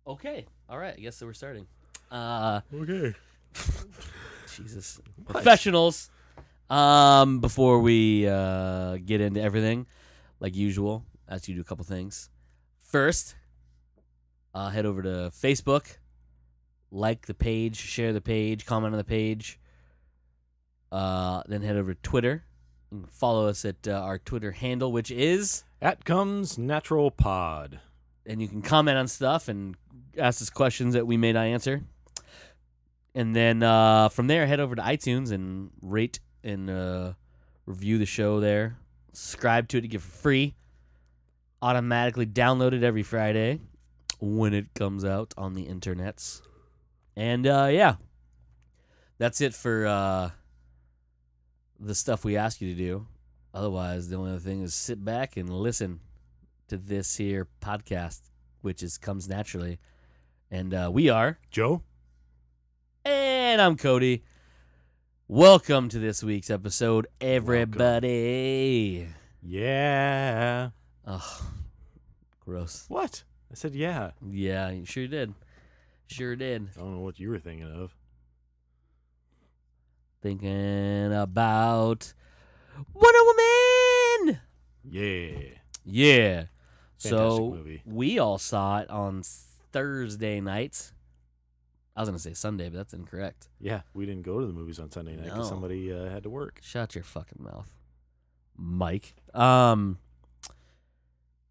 Okay. All right. I guess that we're starting. Okay. Jesus. Professionals. Before we get into everything, like usual, ask you to do a couple things. First, head over to Facebook, like the page, share the page, comment on the page. Then head over to Twitter and follow us at our Twitter handle, which is, At comes Natural Pod. and you can comment on stuff and ask us questions that we may not answer. And then from there, head over to iTunes and rate and review the show there. Subscribe to it to get for free. Automatically download it every Friday when it comes out on the internets. And yeah, that's it for the stuff we ask you to do. Otherwise, the only other thing is sit back and listen to this here podcast, which comes naturally. And we are Joe? And I'm Cody. Welcome to this week's episode, everybody. Yeah. Ugh, gross. What? I said yeah. Yeah, you sure did. Sure did. I don't know what you were thinking of. Thinking about Wonder Woman. Yeah. Yeah. Fantastic So movie. we all saw it on Thursday nights. I was gonna say Sunday, but that's incorrect. Yeah, we didn't go to the movies on Sunday night because No. somebody had to work. Shut your fucking mouth, Mike.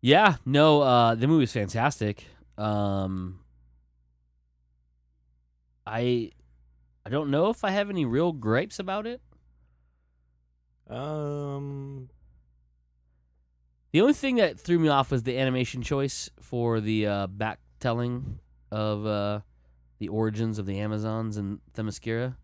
Yeah, no, the movie's fantastic. I don't know if I have any real gripes about it. Um, The only thing that threw me off was the animation choice for the back-telling of the origins of the Amazons and Themyscira.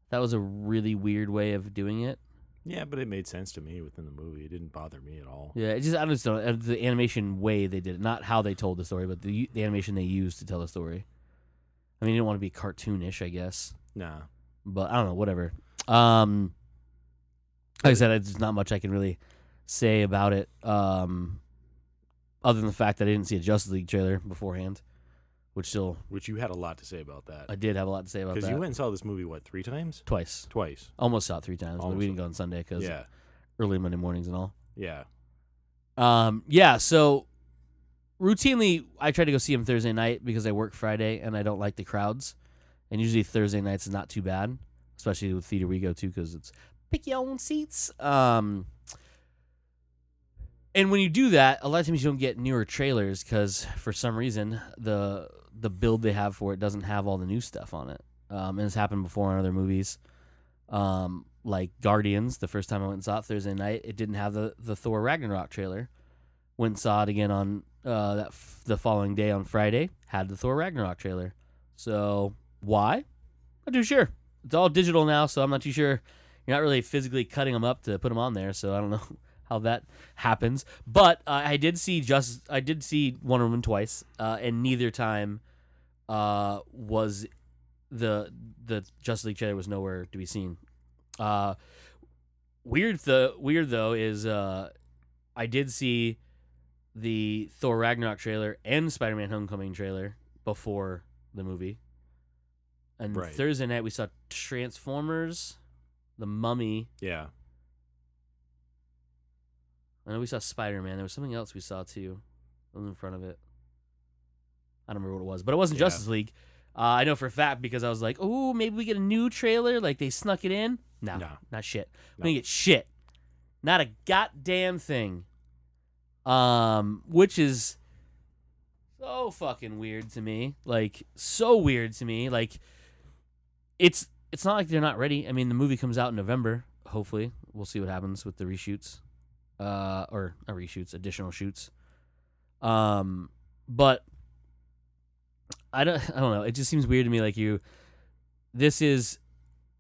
That was a really weird way of doing it. yeah, but it made sense to me within the movie. It didn't bother me at all. Yeah, I just don't the animation way they did it, not how they told the story, but the animation they used to tell the story. I mean, you didn't want to be cartoonish, I guess, Nah. but I don't know, whatever. Like I said, there's not much I can really say about it, other than the fact that I didn't see a Justice League trailer beforehand, which Which you had a lot to say about that. I did have a lot to say about that. Because you went and saw this movie, what, 3 times? Twice. Twice. Almost saw it 3 times, but Almost we didn't go on Sunday because Yeah. early Monday mornings and all. Yeah. Yeah, so routinely I try to go see him Thursday night because I work Friday and I don't like the crowds. And usually Thursday nights is not too bad, especially with theater we go to because it's pick your own seats. And when you do that, a lot of times you don't get newer trailers because for some reason the build they have for it doesn't have all the new stuff on it. And it's happened before in other movies. Like Guardians, the first time I went and saw it Thursday night, it didn't have the Thor Ragnarok trailer. Went and saw it again on the following day on Friday, had the Thor Ragnarok trailer. So why? Not too sure. It's all digital now, so I'm not too sure. You're not really physically cutting them up to put them on there, so I don't know how that happens. But I did see Wonder Woman twice, and neither time was the Justice League trailer was nowhere to be seen. Weird though is I did see the Thor Ragnarok trailer and Spider-Man Homecoming trailer before the movie. And Right. Thursday night we saw Transformers, The Mummy. Yeah. I know we saw Spider-Man. There was something else we saw too. It was in front of it. I don't remember what it was, but it wasn't Yeah. Justice League. I know for a fact because I was like, oh, maybe we get a new trailer. Like they snuck it in. No, not shit. We didn't get shit. Not a goddamn thing. Which is so fucking weird to me. Like, so weird to me. Like, it's not like they're not ready. I mean, the movie comes out in November, hopefully. We'll see what happens with the reshoots. Or not reshoots, additional shoots. But I don't know. It just seems weird to me like this is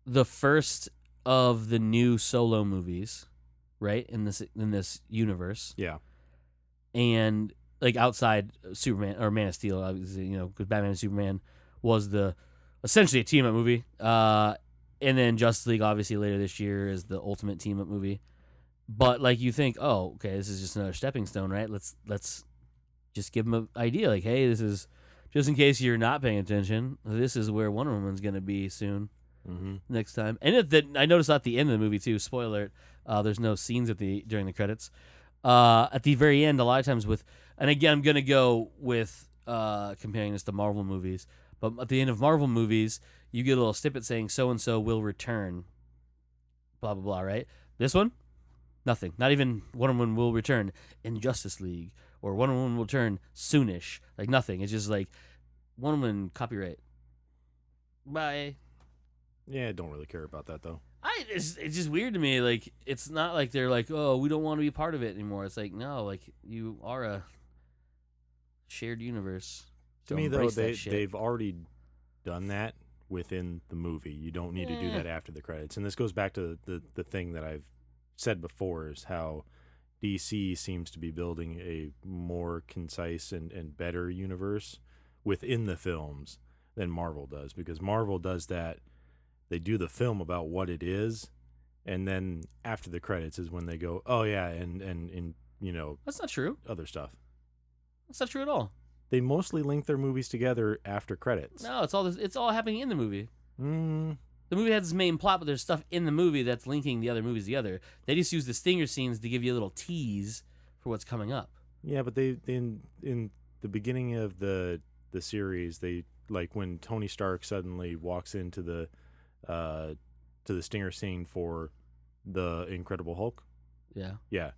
the first of the new solo movies, right? In this universe. Yeah. And like outside Superman or Man of Steel, obviously, because Batman and Superman was essentially a team-up movie. And then Justice League, obviously, later this year is the ultimate team-up movie. But like you think, oh, okay, this is just another stepping stone, right? Let's just give them an idea, like, hey, this is just in case you're not paying attention, this is where Wonder Woman's going to be soon. Mm-hmm. Next time. And I noticed at the end of the movie too. Spoiler: there's no scenes during the credits. At the very end, a lot of times and again, I'm gonna go with comparing this to Marvel movies. But at the end of Marvel movies, you get a little snippet saying so and so will return. Blah blah blah. Right? This one, nothing. Not even Wonder Woman will return in Justice League or Wonder Woman will return soonish. Like nothing. It's just like Wonder Woman copyright. Bye. Yeah, I don't really care about that though. It's just weird to me. Like, it's not like they're like, oh, we don't want to be part of it anymore. It's like, no, like, you are a shared universe. To me, though, they've already done that within the movie. You don't need to do that after the credits. And this goes back to the thing that I've said before is how DC seems to be building a more concise and better universe within the films than Marvel does. Because Marvel does that. They do the film about what it is, and then after the credits is when they go, oh yeah, and That's not true. other stuff. That's not true at all. They mostly link their movies together after credits. No, it's all happening in the movie. Mm. The movie has its main plot, but there's stuff in the movie that's linking the other movies together. They just use the stinger scenes to give you a little tease for what's coming up. Yeah, but they in the beginning of the series, they like when Tony Stark suddenly walks into the stinger scene for the Incredible Hulk. Yeah. Yeah.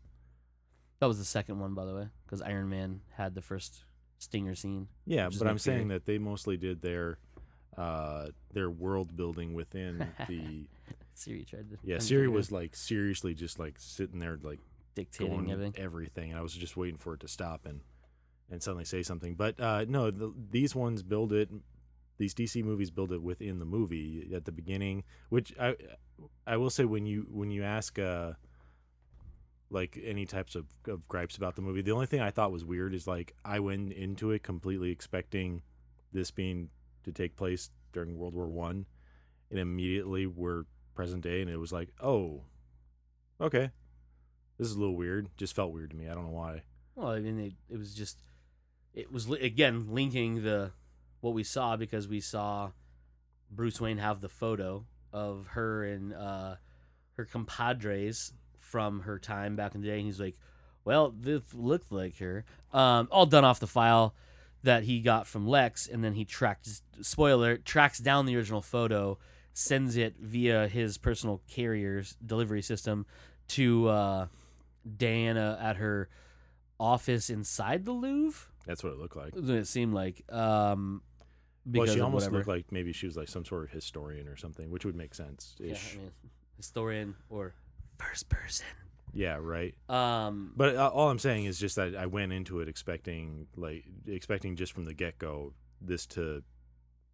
That was the second one, by the way, because Iron Man had the first stinger scene. Yeah, but I'm saying that they mostly did their world building within the. Siri tried to. Yeah, Siri was like seriously just like sitting there like dictating everything, and I was just waiting for it to stop and suddenly say something. But no, these ones build it. These DC movies build it within the movie at the beginning, which I will say when you ask like any types of gripes about the movie, the only thing I thought was weird is like I went into it completely expecting this being to take place during World War I, and immediately we're present day, and it was like, oh, okay, this is a little weird. Just felt weird to me. I don't know why. Well, I mean, it was again linking what we saw, because we saw Bruce Wayne have the photo of her and her compadres from her time back in the day. And he's like, well, this looked like her. All done off the file that he got from Lex, and then he tracks down the original photo, sends it via his personal carrier's delivery system to Diana at her office inside the Louvre. That's what it looked like. It seemed like. Well, she almost looked like maybe she was like some sort of historian or something, which would make sense. Yeah, I mean, historian or first person. Yeah, right. But all I'm saying is just that I went into it expecting just from the get-go this to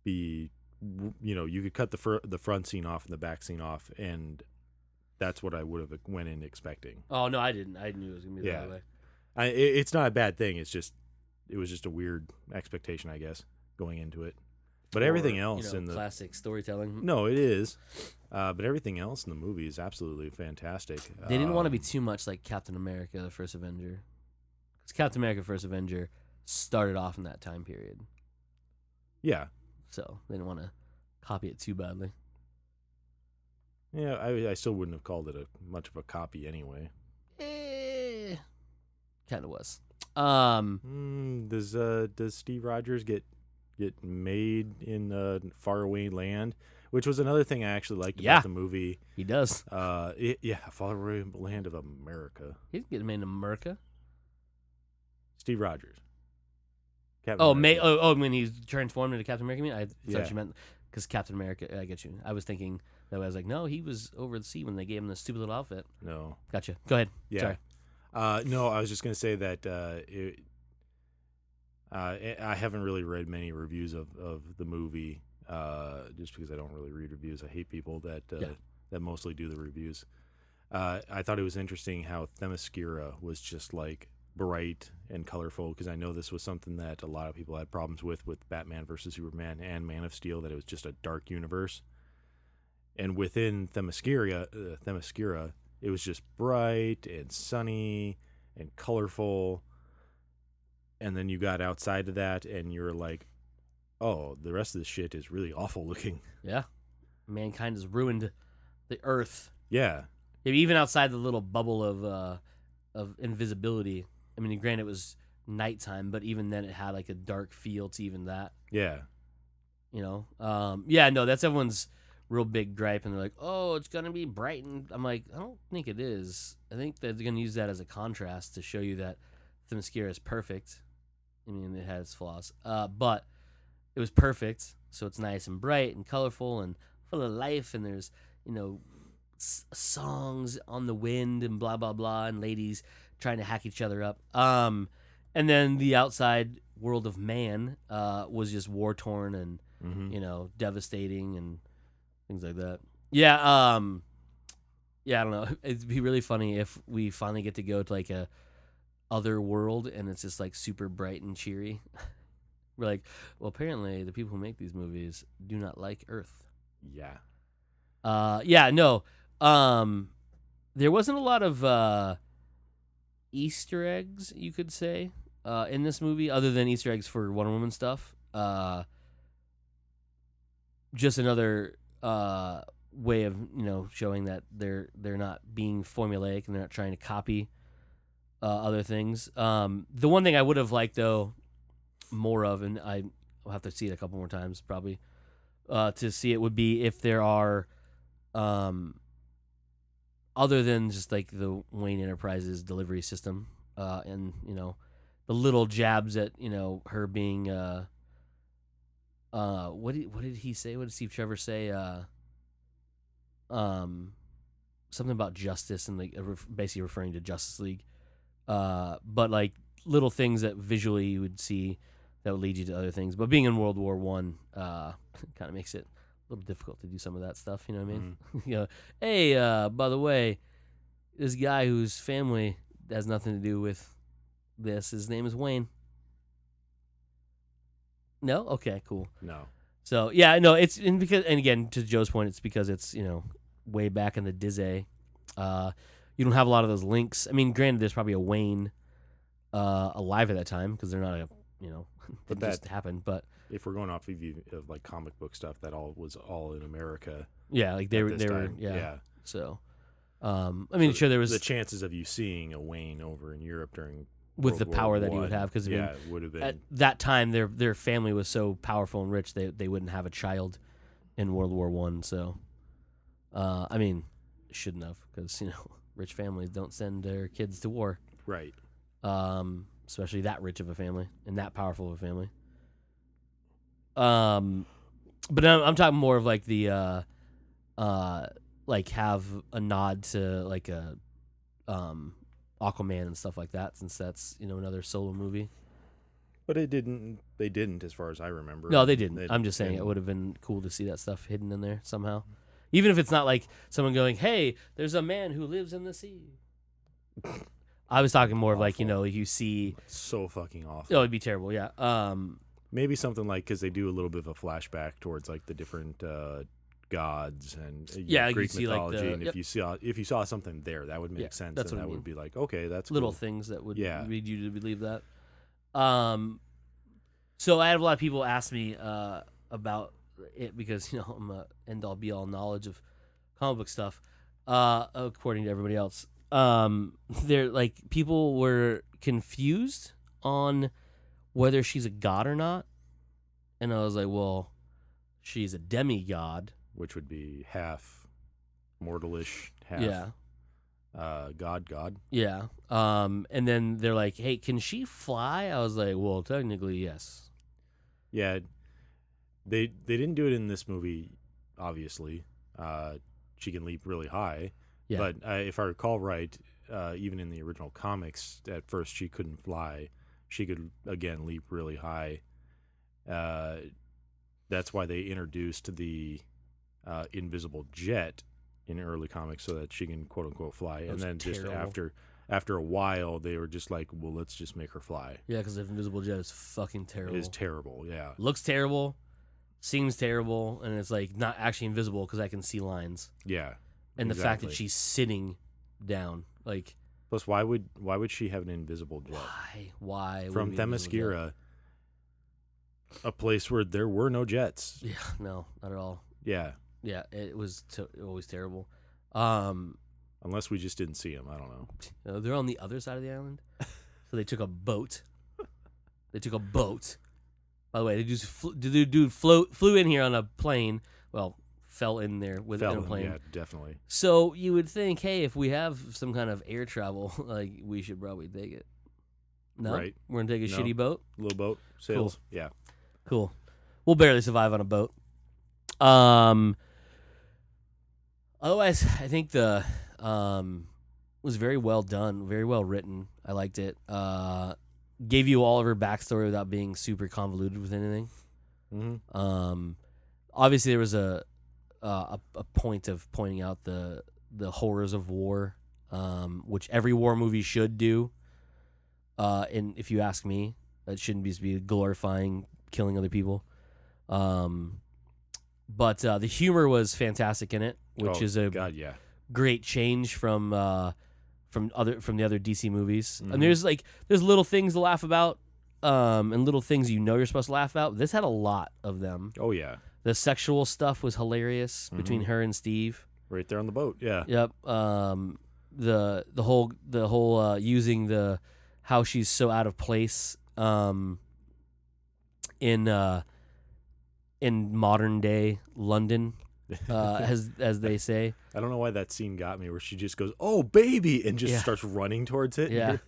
be, you could cut the front scene off and the back scene off, and that's what I would have went in expecting. Oh no, I didn't. I knew it was gonna be that way. It's not a bad thing. It was just a weird expectation, I guess, going into it. But everything else in the classic storytelling. No, it is. But everything else in the movie is absolutely fantastic. They didn't want to be too much like Captain America: The First Avenger, because Captain America: First Avenger started off in that time period. Yeah. So they didn't want to copy it too badly. Yeah, I still wouldn't have called it much of a copy anyway. Kind of was. Does Steve Rogers get made in a faraway land, which was another thing I actually liked about the movie. He does. Faraway land of America. He's getting made in America. Steve Rogers. When he's transformed into Captain America. I thought you meant because Captain America. I get you. I was thinking that I was like, no, he was over the sea when they gave him the stupid little outfit. No. Gotcha. Go ahead. Yeah. Sorry. No, I was just gonna say that I haven't really read many reviews of the movie, just because I don't really read reviews. I hate people that mostly do the reviews. I thought it was interesting how Themyscira was just like bright and colorful, because I know this was something that a lot of people had problems with Batman versus Superman and Man of Steel, that it was just a dark universe. And within Themyscira, it was just bright and sunny and colorful. And then you got outside of that, and you're like, oh, the rest of this shit is really awful looking. Yeah, mankind has ruined the Earth. Yeah, Yeah, even outside the little bubble of invisibility. I mean, granted, it was nighttime, but even then, it had like a dark feel to even that. yeah. Yeah, no, that's everyone's real big gripe, and they're like, "Oh, it's gonna be bright," and I'm like, I don't think it is. I think that they're gonna use that as a contrast to show you that Themyscira is perfect. I mean, it has flaws, but it was perfect, so it's nice and bright and colorful and full of life, and there's you know songs on the wind and blah blah blah, and ladies trying to hack each other up. And then the outside world of man was just war torn and devastating and things like that. Yeah, yeah, I don't know. It'd be really funny if we finally get to go to like a other world and it's just like super bright and cheery. We're like, well, apparently the people who make these movies do not like Earth. Yeah. Yeah, no. There wasn't a lot of Easter eggs, you could say, in this movie, other than Easter eggs for Wonder Woman stuff. Just another way of showing that they're not being formulaic and they're not trying to copy other things. The one thing I would have liked though more of, and I'll have to see it a couple more times probably to see it, would be if there are other than just like the Wayne Enterprises delivery system and the little jabs at her being what did he say? What did Steve Trevor say? Something about justice and like basically referring to Justice League. But like little things that visually you would see that would lead you to other things. But being in World War One kind of makes it a little difficult to do some of that stuff. You know what I mean? Mm-hmm. Hey, by the way, this guy whose family has nothing to do with this, his name is Wayne. No? Okay, cool. No. So yeah, no, it's because, and again, to Joe's point, it's because it's way back in the Disney. You don't have a lot of those links. I mean, granted, there's probably a Wayne alive at that time because they're not But didn't that just happen. But if we're going off of like comic book stuff, that all was all in America. yeah, like they at were this they were time. yeah. So I mean, sure, there was the chances of you seeing a Wayne over in Europe during with World the War power that he One, would have because it would have been at that time their family was so powerful and rich they wouldn't have a child in World War One. So I mean, shouldn't have because rich families don't send their kids to war, right. Especially that rich of a family and that powerful of a family. But I'm talking more of like the like have a nod to like a Aquaman and stuff like that, since that's another solo movie. But it didn't. They didn't, as far as I remember. No, they didn't. I'm just saying it would have been cool to see that stuff hidden in there somehow, even if it's not like someone going, "Hey, there's a man who lives in the sea." I was talking more of like you see. So fucking awful. Oh, it'd be terrible. Yeah. Maybe something like because they do a little bit of a flashback towards like the different gods and Greek see, mythology, like, and if you saw something there, that would make sense. That's and what I that mean. would be like, okay, that's little cool. things that would Yeah. lead you to believe that. So I have a lot of people ask me about it because I'm a end all be all knowledge of comic book stuff, according to everybody else. They're like people were confused on whether she's a god or not, and I was like, well, she's a demigod, Which would be half mortalish, half yeah. god. Yeah. And then they're like, hey, can she fly? I was like, well, technically, yes. Yeah, they didn't do it in this movie, obviously. She can leap really high, Yeah. but if I recall right, even in the original comics, at first she couldn't fly. She could again leap really high. That's why they introduced the invisible jet in early comics so that she can quote unquote fly. And then terrible. just after a while, they were just like, well, let's just make her fly. Yeah, because the invisible jet is fucking terrible. It is terrible. Yeah. Looks terrible, seems terrible, and it's like not actually invisible because I can see lines. Yeah. And the fact that exactly. she's sitting down, like, Plus, why would she have an invisible jet? why? From Themyscira, a place where there were no jets. Yeah, no, not at all. Yeah. Yeah, it was always terrible. Unless we just didn't see them. I don't know. They're on the other side of the island, so they took a boat. They took a boat. By the way, the dude flew in here on a plane. Well, fell in there in a plane. Yeah, definitely. So you would think, hey, if we have some kind of air travel, like we should probably take it. No, Right. We're gonna take a shitty boat. Little boat sails. Cool. Yeah. Cool. We'll barely survive on a boat. Otherwise, I think the was very well done, very well written. I liked it. Gave you all of her backstory without being super convoluted with anything. Mm-hmm. Obviously, there was a point of pointing out the horrors of war, which every war movie should do. And if you ask me, that shouldn't be glorifying killing other people. But the humor was fantastic in it, which is a great change from the other DC movies. Mm-hmm. And there's little things to laugh about, and little things you're supposed to laugh about. This had a lot of them. Oh yeah. The sexual stuff was hilarious between her and Steve. Right there on the boat. Yeah. Yep. The whole using the how she's so out of place in modern day London, as they say. I don't know why that scene got me, where she just goes, "Oh, baby," and just starts running towards it. Yeah.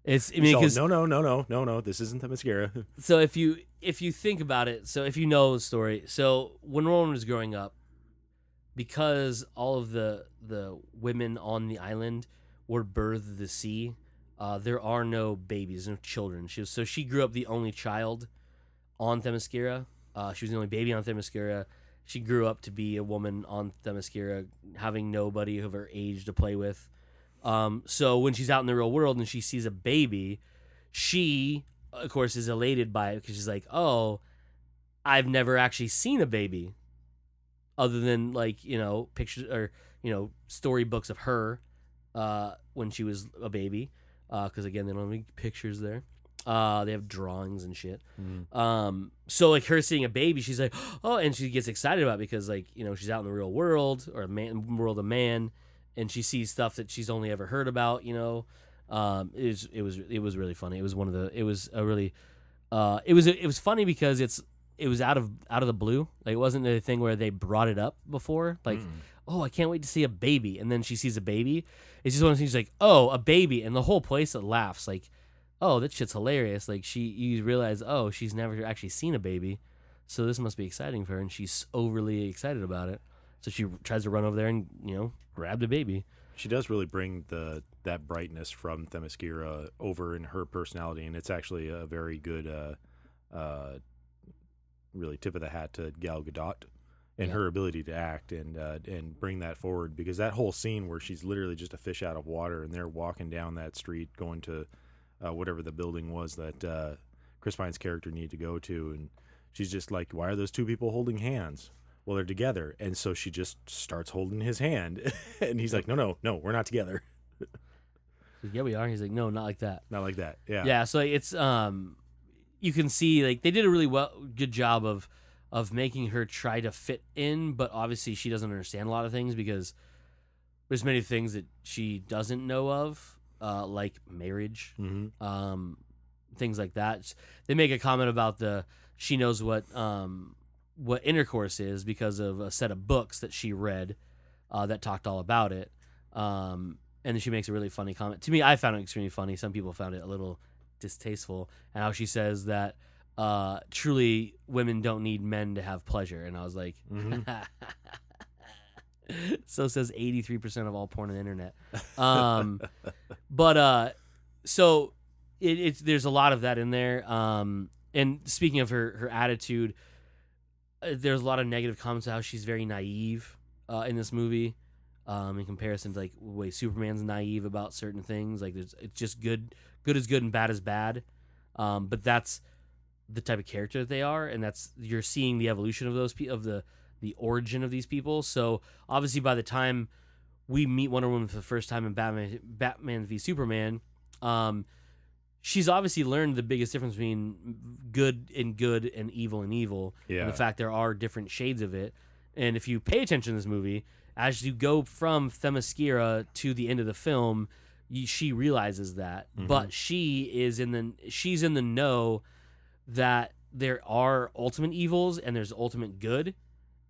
It's no, this isn't Themyscira. So if you think about it, so if you know the story, so when Rowan was growing up, because all of the women on the island were birthed at the sea, there are no babies, no children. She grew up the only child on Themyscira. She was the only baby on Themyscira. She grew up to be a woman on Themyscira, having nobody of her age to play with. So when she's out in the real world and she sees a baby, she, of course, is elated by it because she's like, oh, I've never actually seen a baby other than pictures or, storybooks of her when she was a baby. Because, again, they don't have any pictures there. They have drawings and shit. So like her seeing a baby, she's like, oh, and she gets excited about it because she's out in the real world or world of man, and she sees stuff that she's only ever heard about. It was really funny. It was it was funny because it was out of the blue. Like, it wasn't a thing where they brought it up before. Like, oh, I can't wait to see a baby, and then she sees a baby. It's just one of those things like, oh, a baby, and the whole place laughs like, oh, that shit's hilarious. Like, you realize, oh, she's never actually seen a baby, so this must be exciting for her, and she's overly excited about it. So she tries to run over there and, grab the baby. She does really bring that brightness from Themyscira over in her personality, and it's actually a very good, really tip of the hat to Gal Gadot and her ability to act and bring that forward, because that whole scene where she's literally just a fish out of water and they're walking down that street going to whatever the building was that Chris Pine's character needed to go to, and she's just like, why are those two people holding hands? Well, they're together. And so she just starts holding his hand, and he's like, no, we're not together. Yeah, we are. He's like, no, not like that. Not like that. Yeah. Yeah. So it's you can see like they did a really good job of making her try to fit in, but obviously she doesn't understand a lot of things because there's many things that she doesn't know of, like marriage, things like that. They make a comment about she knows what intercourse is because of a set of books that she read that talked all about it. And then she makes a really funny comment. To me, I found it extremely funny. Some people found it a little distasteful. And how she says that truly women don't need men to have pleasure. And I was like, so says 83% of all porn on the internet. So there's a lot of that in there. And speaking of her attitude, there's a lot of negative comments on how she's very naive in this movie, in comparison to like the way Superman's naive about certain things. Like it's just good is good and bad is bad. But that's the type of character that they are, and you're seeing the evolution of those of the origin of these people. So obviously, by the time we meet Wonder Woman for the first time in Batman v Superman, she's obviously learned the biggest difference between good and evil and evil, Yeah. and the fact there are different shades of it. And if you pay attention to this movie, as you go from Themyscira to the end of the film, she realizes that, but she's in the know that there are ultimate evils and there's ultimate good,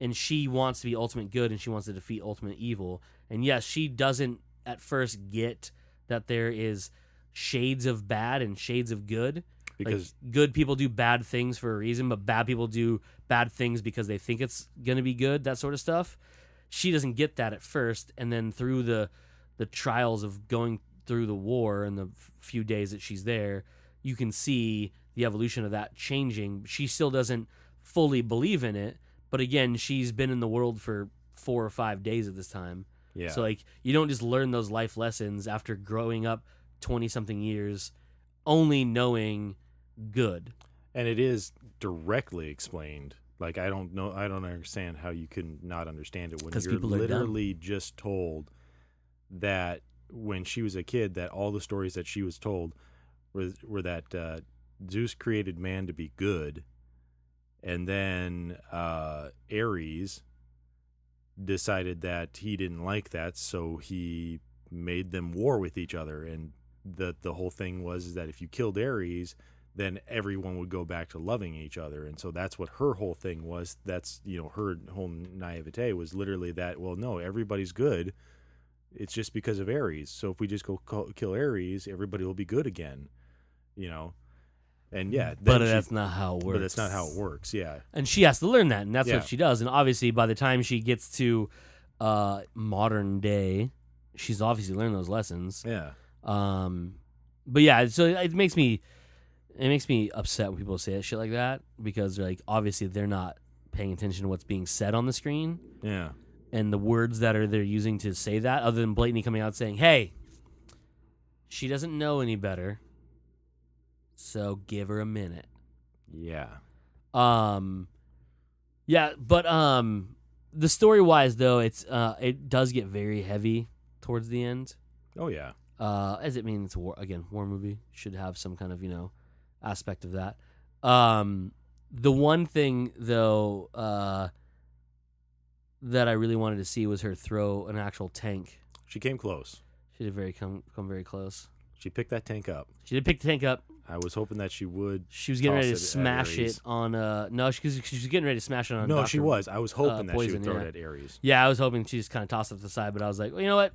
and she wants to be ultimate good and she wants to defeat ultimate evil. And yes, she doesn't at first get that there is shades of bad and shades of good. Because like, good people do bad things for a reason, but bad people do bad things because they think it's going to be good, that sort of stuff. She doesn't get that at first, and then through the trials of going through the war and the few days that she's there, you can see the evolution of that changing. She still doesn't fully believe in it, but again, she's been in the world for 4 or 5 days at this time. yeah. So like, you don't just learn those life lessons after growing up 20 something years only knowing good. And it is directly explained. Like, I don't understand how you can not understand it when 'Cause you're people are dumb. literally just told that when she was a kid, that all the stories that she was told were that Zeus created man to be good, and then Ares decided that he didn't like that, so he made them war with each other. And the whole thing was that if you killed Ares, then everyone would go back to loving each other. And so that's what her whole thing was. That's, her whole naivete was literally that, well, no, everybody's good. It's just because of Ares. So if we just go kill Ares, everybody will be good again, And yeah, But that's not how it works. But that's not how it works, yeah. And she has to learn that, and that's Yeah. what she does. And obviously, by the time she gets to modern day, she's obviously learned those lessons. Yeah. But yeah, so it makes me upset when people say shit like that, because they're like, obviously they're not paying attention to what's being said on the screen. Yeah. And the words that they're using to say that, other than blatantly coming out saying, "Hey, she doesn't know any better, so give her a minute." Yeah. Yeah, but the story wise though, it does get very heavy towards the end. Oh yeah. As it means it's a war movie, should have some kind of aspect of that. The one thing though that I really wanted to see was her throw an actual tank. She came close. She did come very close. She picked that tank up. She did pick the tank up. I was hoping that she would. She was getting ready to toss it at smash Ares. it on no, she was getting ready to smash it on. No, Dr. she was. I was hoping that she Poison, would throw yeah. it at Ares. Yeah, I was hoping she just kind of tossed it to the side, but I was like, well, you know what?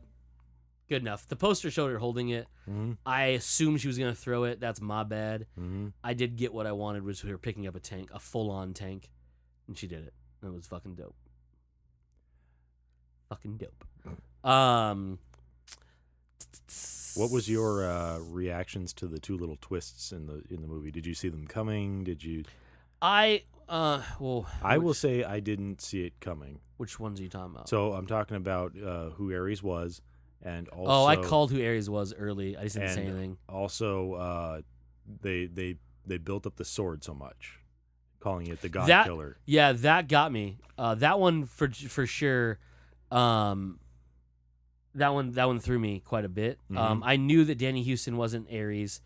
Good enough. The poster showed her holding it. Mm-hmm. I assumed she was going to throw it. That's my bad. Mm-hmm. I did get what I wanted, was her picking up a tank, a full-on tank, and she did it. It was fucking dope. Fucking dope. What was your reactions to the two little twists in the movie? Did you see them coming? Did you? I will say I didn't see it coming. Which ones are you talking about? So I'm talking about who Ares was, and also. Oh, I called who Ares was early. I just didn't say anything. Also, they built up the sword so much, calling it the God Killer. Yeah, that got me. That one for sure. That one threw me quite a bit. Mhm. I knew that Danny Houston wasn't Ares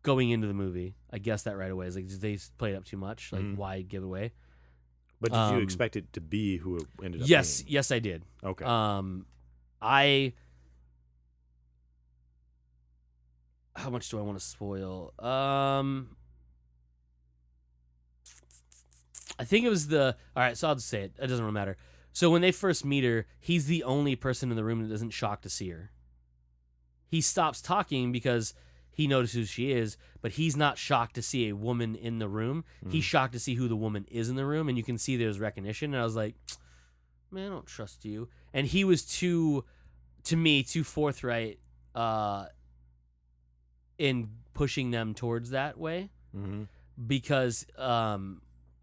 going into the movie. I guessed that right away. It's like, they played up too much. Like, Mhm. why give it away? But did you expect it to be who it ended up Yes, being? yes, I did. Okay. I. How much do I want to spoil? I think it was all right, so I'll just say it. It doesn't really matter. So when they first meet her, he's the only person in the room that isn't shocked to see her. He stops talking because he notices who she is, but he's not shocked to see a woman in the room. He's shocked to see who the woman is in the room, and you can see there's recognition. And I was like, man, I don't trust you. And he was too forthright in pushing them towards that way. Mm-hmm. Because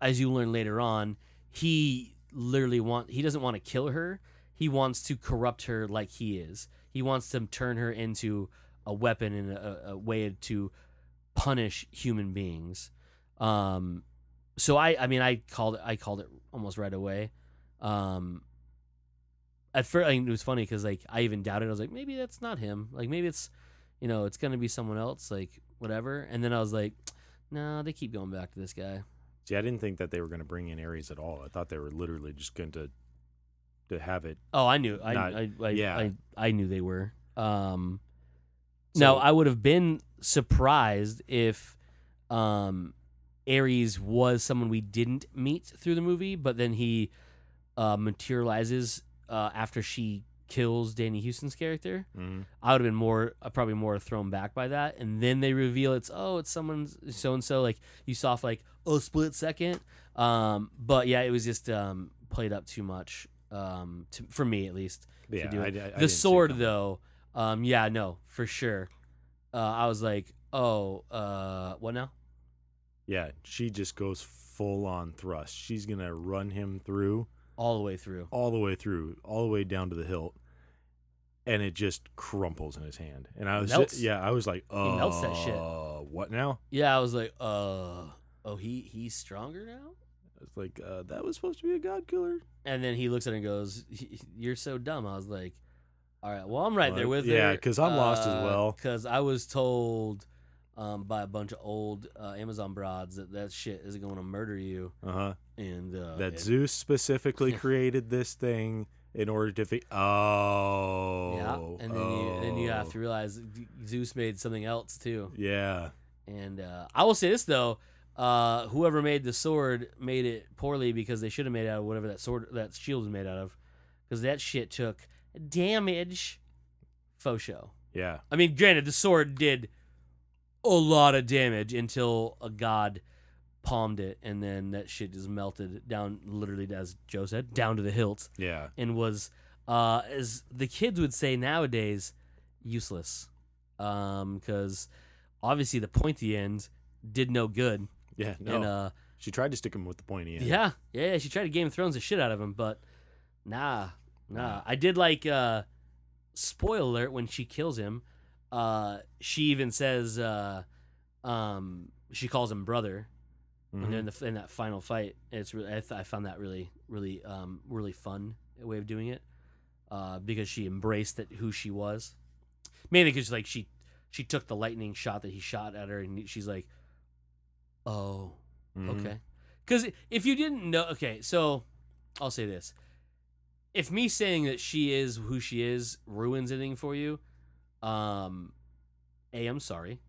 as you learn later on, he doesn't want to kill her. He wants to corrupt her like he is. He wants to turn her into a weapon and a way to punish human beings. So I called it almost right away. At first, it was funny because I even doubted. I was like, maybe that's not him. Like, maybe it's it's gonna be someone else, like whatever. And then I was like, no, they keep going back to this guy. See, I didn't think that they were going to bring in Ares at all. I thought they were literally just going to have it. Oh, I knew. Not- I knew they were. So- Now I would have been surprised if Ares was someone we didn't meet through the movie, but then he materializes after she kills Danny Houston's character. Mhm. I would have been probably more thrown back by that, and then they reveal it's someone so and so. Like you saw for like a split second, but yeah, it was just played up too much for me at least. Yeah, to do I it. didn't see The it sword coming. though, yeah, no, for sure. I was like, what now? Yeah, she just goes full on thrust. She's going to run him through. All the way through. All the way through, all the way down to the hilt, and it just crumples in his hand. And I was, I was like, "Oh, melts that shit. What now?" Yeah, I was like, he's stronger now. It's like that was supposed to be a god killer. And then he looks at it and goes, "You're so dumb." I was like, "All right, well, I'm right there with her." Yeah, because I'm lost as well. Because I was told by a bunch of old Amazon broads that shit is going to murder you. And that Zeus specifically created this thing in order to yeah, and then you have to realize Zeus made something else too. Yeah. And I will say this though, whoever made the sword made it poorly because they should have made it out of whatever that shield was made out of, because that shit took damage. Faux show. Yeah. I mean, granted, the sword did a lot of damage until a god palmed it, and then that shit just melted down, literally, as Joe said, down to the hilt. Yeah. And was, as the kids would say nowadays, useless. Because obviously the pointy end did no good. Yeah. No. And she tried to stick him with the pointy end. Yeah. She tried to Game of Thrones the shit out of him, but nah. I did like spoiler alert when she kills him. She even says she calls him brother. When they're in that final fight. It's really, I found that really fun way of doing it, because she embraced who she was, mainly because like she took the lightning shot that he shot at her, and she's like, oh, okay. Because if you didn't know, okay, so I'll say this: if me saying that she is who she is ruins anything for you, I'm sorry.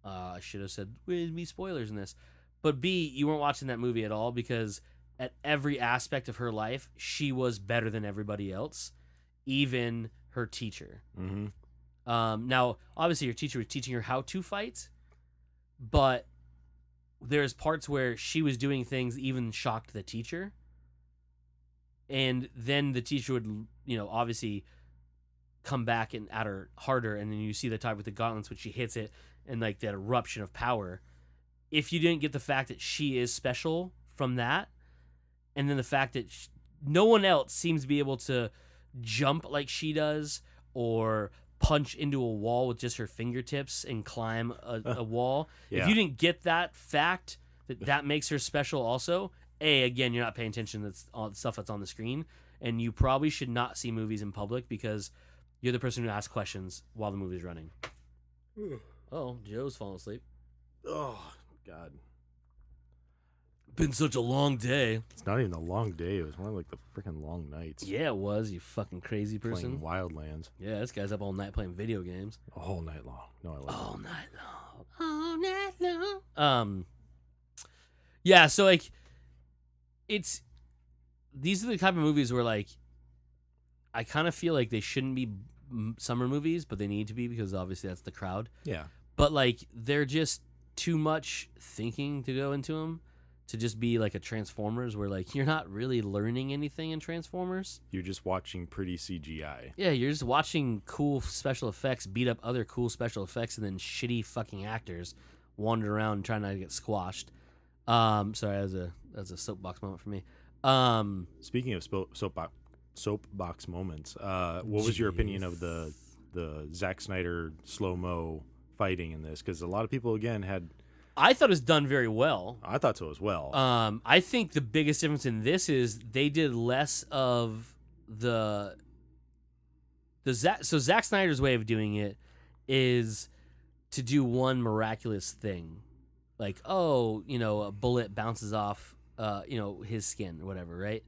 I should have said there'd be spoilers in this. But B, you weren't watching that movie at all, because at every aspect of her life, she was better than everybody else, even her teacher. Now, obviously, her teacher was teaching her how to fight, but there's parts where she was doing things that even shocked the teacher. And then the teacher would, obviously come back and at her harder, and then you see the type with the gauntlets when she hits it, and like that eruption of power. If you didn't get the fact that she is special from that, and then the fact that no one else seems to be able to jump like she does, or punch into a wall with just her fingertips and climb a wall. Yeah. If you didn't get that fact, that makes her special also, again, you're not paying attention to stuff that's on the screen, and you probably should not see movies in public because you're the person who asks questions while the movie's running. Oh, Joe's falling asleep. Oh, God. Been such a long day. It's not even a long day. It was more like the freaking long nights. Yeah, it was, you fucking crazy person. Playing Wildlands. Yeah, this guy's up all night playing video games. All night long. No, I wasn't. All night long. All night long. Yeah, so like, these are the type of movies where like, I kind of feel like they shouldn't be summer movies, but they need to be because obviously that's the crowd. Yeah. But like, they're just too much thinking to go into them to just be like a Transformers, where like you're not really learning anything in Transformers. You're just watching pretty CGI. Yeah, you're just watching cool special effects beat up other cool special effects, and then shitty fucking actors wander around trying not to get squashed. Sorry, that's a soapbox moment for me. Speaking of soapbox moments, what was your opinion of the Zack Snyder slow-mo fighting in this? Because a lot of people again had. I thought it was done very well. I thought so as well. I think the biggest difference in this is they did less of Zack Snyder's way of doing it is to do one miraculous thing, like, oh, a bullet bounces off, his skin or whatever, right?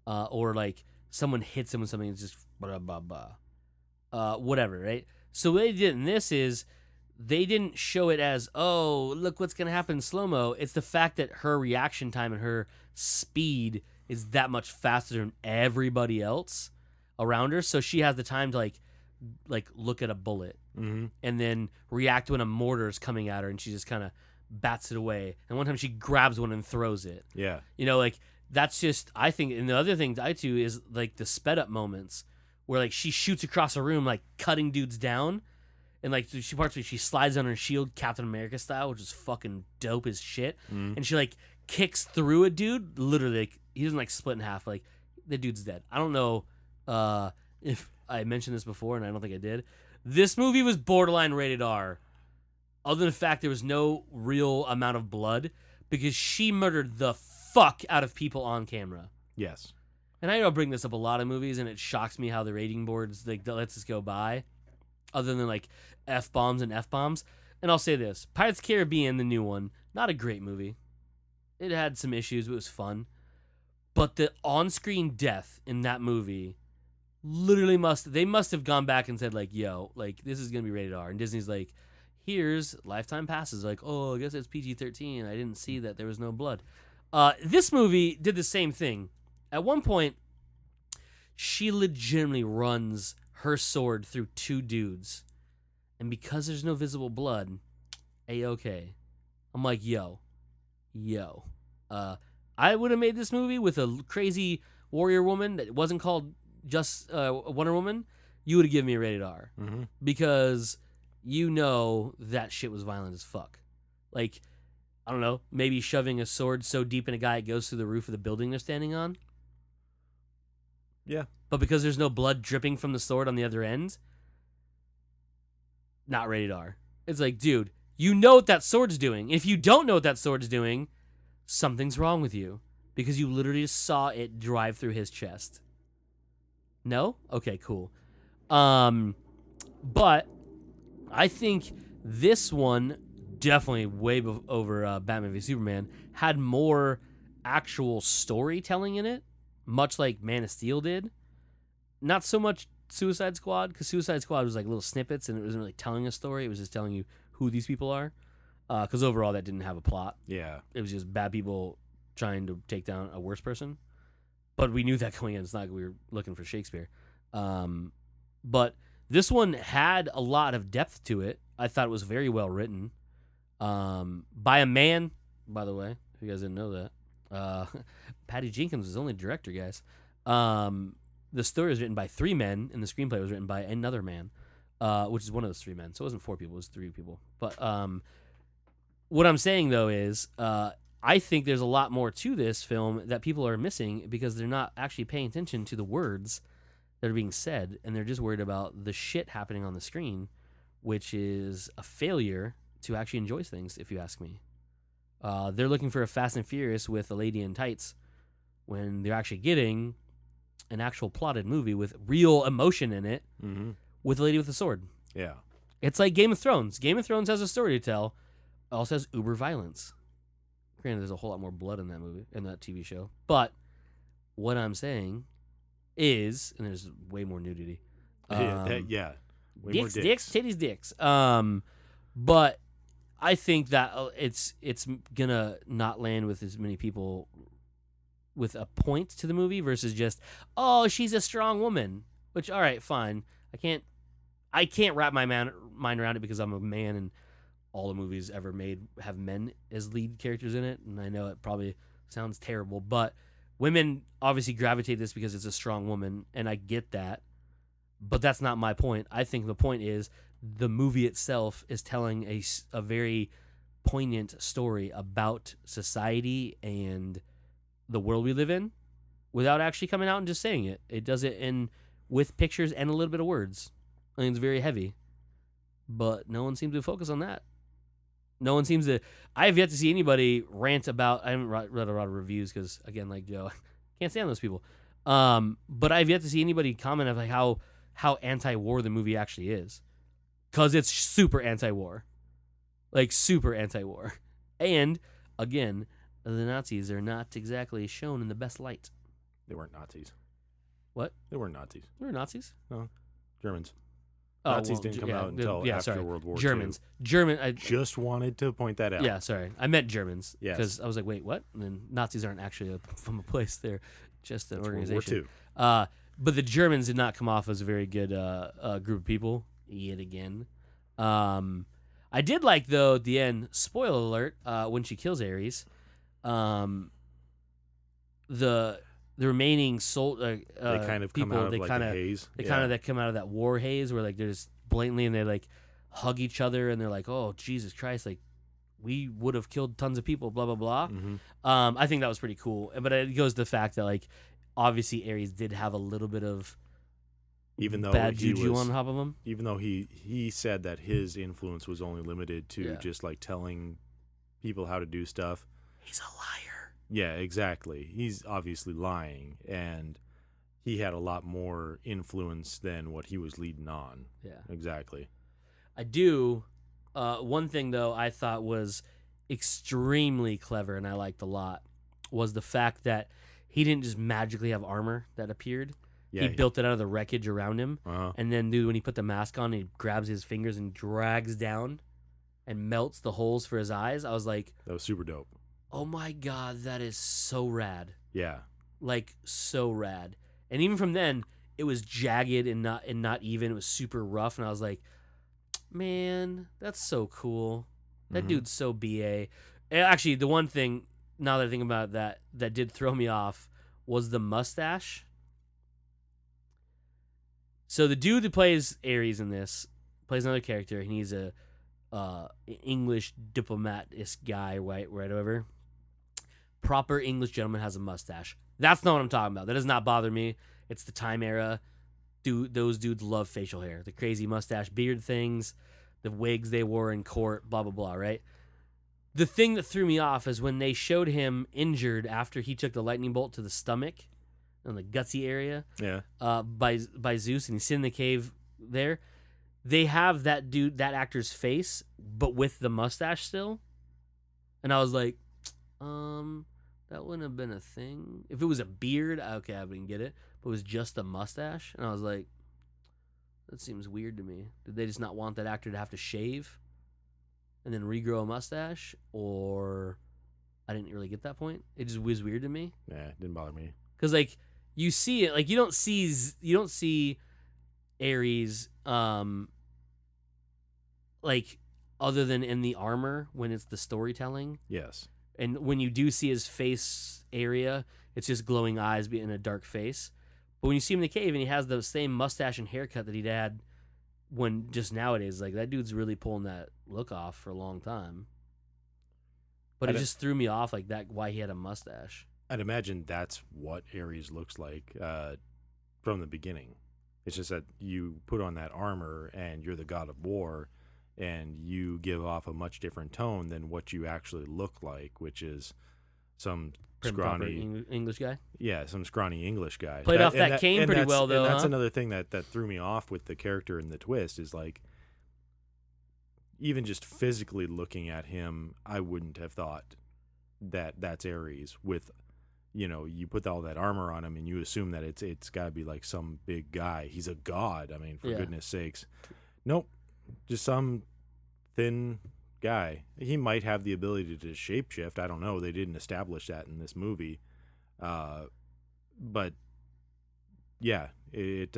Or like someone hits him with something, it's just blah blah blah, whatever, right? So what they did in this is they didn't show it as, oh, look what's gonna happen in slow mo. It's the fact that her reaction time and her speed is that much faster than everybody else around her, so she has the time to like look at a bullet Mm-hmm. and then react when a mortar is coming at her, and she just kind of bats it away. And one time she grabs one and throws it. Yeah. Like that's just, I think. And the other thing I too is like the sped up moments where like she shoots across a room, like cutting dudes down, and like she parts where she slides on her shield, Captain America style, which is fucking dope as shit. Mm-hmm. And she like kicks through a dude, literally. Like, he doesn't like split in half. Like the dude's dead. I don't know if I mentioned this before, and I don't think I did. This movie was borderline rated R, other than the fact there was no real amount of blood, because she murdered the fuck out of people on camera. Yes. And I know I bring this up a lot of movies, and it shocks me how the rating boards like lets this go by, other than like F-bombs and F-bombs. And I'll say this, Pirates of the Caribbean, the new one, not a great movie. It had some issues, but it was fun. But the on-screen death in that movie literally must have gone back and said like, yo, like this is gonna be rated R, and Disney's like, here's lifetime passes, like, oh, I guess it's PG-13. I didn't see that there was no blood. This movie did the same thing. At one point, she legitimately runs her sword through two dudes, and because there's no visible blood, A-okay. I'm like, yo. I would have made this movie with a crazy warrior woman that wasn't called just Wonder Woman. You would have given me a rated R, Mm-hmm. because that shit was violent as fuck. Like, I don't know, maybe shoving a sword so deep in a guy it goes through the roof of the building they're standing on. Yeah. But because there's no blood dripping from the sword on the other end, not rated R. It's like, dude, you know what that sword's doing. If you don't know what that sword's doing, something's wrong with you, because you literally just saw it drive through his chest. No? Okay, cool. But I think this one, definitely way over Batman v Superman, had more actual storytelling in it, much like Man of Steel did. Not so much Suicide Squad, because Suicide Squad was like little snippets, and it wasn't really telling a story. It was just telling you who these people are. Because overall, that didn't have a plot. Yeah. It was just bad people trying to take down a worse person. But we knew that going in. It's not like we were looking for Shakespeare. But this one had a lot of depth to it. I thought it was very well written. By a man, by the way, if you guys didn't know that. Patty Jenkins was only director, guys. The story was written by three men, and the screenplay was written by another man, which is one of those three men. So it wasn't four people, it was three people. But what I'm saying, though, is I think there's a lot more to this film that people are missing because they're not actually paying attention to the words that are being said, and they're just worried about the shit happening on the screen, which is a failure to actually enjoy things, if you ask me. They're looking for a Fast and Furious with a lady in tights when they're actually getting an actual plotted movie with real emotion in it, Mm-hmm. with a lady with a sword. Yeah. It's like Game of Thrones. Game of Thrones has a story to tell. It also has uber violence. Granted, there's a whole lot more blood in that movie, in that TV show. But what I'm saying is, and there's way more nudity. Yeah. Way more Dicks, titties, dicks. But I think that it's gonna not land with as many people with a point to the movie versus just, oh, she's a strong woman. Which, all right, fine. I can't wrap my mind around it because I'm a man, and all the movies ever made have men as lead characters in it, and I know it probably sounds terrible, but women obviously gravitate this because it's a strong woman, and I get that, but that's not my point. I think the point is the movie itself is telling a very poignant story about society and the world we live in without actually coming out and just saying it. It does it with pictures and a little bit of words. I mean, it's very heavy, but no one seems to focus on that. No one seems to. I have yet to see anybody rant about. I haven't read a lot of reviews because, again, like Joe, can't stand those people. But I've yet to see anybody comment of like how anti-war the movie actually is. because it's super anti-war, like super anti-war. And again, the Nazis are not exactly shown in the best light. They weren't Nazis. What? They weren't Nazis. They were Nazis. No, Germans. Oh, Nazis didn't come out until after sorry. World War Germans. II. German. I Just wanted to point that out. Yeah, sorry. I meant Germans. Yes. Because I was like, wait, what? And then Nazis aren't actually from a place. They're just an That's organization. World War II. But the Germans did not come off as a very good group of people yet again. I did like, though, at the end, spoiler alert, when she kills Ares, the remaining they kind of people, come out of they like kind a of haze. they kind of that come out of that war haze where like they're just blatantly and they like hug each other and they're like, oh Jesus Christ, like we would have killed tons of people, blah blah blah. Mm-hmm. I think that was pretty cool, but it goes to the fact that like obviously Ares did have a little bit of even though bad juju on top of him. Even though he said that his influence was only limited to just like telling people how to do stuff. He's a liar. Yeah, exactly. He's obviously lying, and he had a lot more influence than what he was leading on. Yeah, exactly. I do. One thing though I thought was extremely clever and I liked a lot was the fact that he didn't just magically have armor that appeared. Yeah, he built it out of the wreckage around him. Uh-huh. And then, dude, when he put the mask on, he grabs his fingers and drags down and melts the holes for his eyes. I was like, that was super dope. Oh my God, that is so rad. Yeah. Like, so rad. And even from then, it was jagged and not even. It was super rough. And I was like, man, that's so cool. That dude's so BA. And actually, the one thing, now that I think about it, that did throw me off was the mustache. So the dude that plays Ares in this plays another character, and he's a English diplomat-ish guy, right, whatever. Proper English gentleman has a mustache. That's not what I'm talking about. That does not bother me. It's the time era. Those dudes love facial hair. The crazy mustache, beard things, the wigs they wore in court, blah, blah, blah, right? The thing that threw me off is when they showed him injured after he took the lightning bolt to the stomach in the gutsy area by Zeus, and he's sitting in the cave there. They have that actor's face, but with the mustache still. And I was like, that wouldn't have been a thing. If it was a beard, okay, I wouldn't get it. But it was just a mustache. And I was like, that seems weird to me. Did they just not want that actor to have to shave and then regrow a mustache? Or I didn't really get that point. It just was weird to me. Yeah, it didn't bother me. Because, like, you see it. Like, you don't see Ares, like, other than in the armor when it's the storytelling. Yes. And when you do see his face area, it's just glowing eyes in a dark face. But when you see him in the cave and he has the same mustache and haircut that he'd had when just nowadays, like that dude's really pulling that look off for a long time. But it just threw me off like that, why he had a mustache. I'd imagine that's what Ares looks like from the beginning. It's just that you put on that armor and you're the god of war, and you give off a much different tone than what you actually look like, which is some scrawny English guy. Yeah, some scrawny English guy. Played off that cane pretty well, though. And that's another thing that threw me off with the character and the twist is like, even just physically looking at him, I wouldn't have thought that that's Ares. With, you put all that armor on him and you assume that it's got to be like some big guy. He's a god. I mean, for goodness sakes. Nope. Just some thin guy. He might have the ability to shapeshift. I don't know. They didn't establish that in this movie. But yeah, it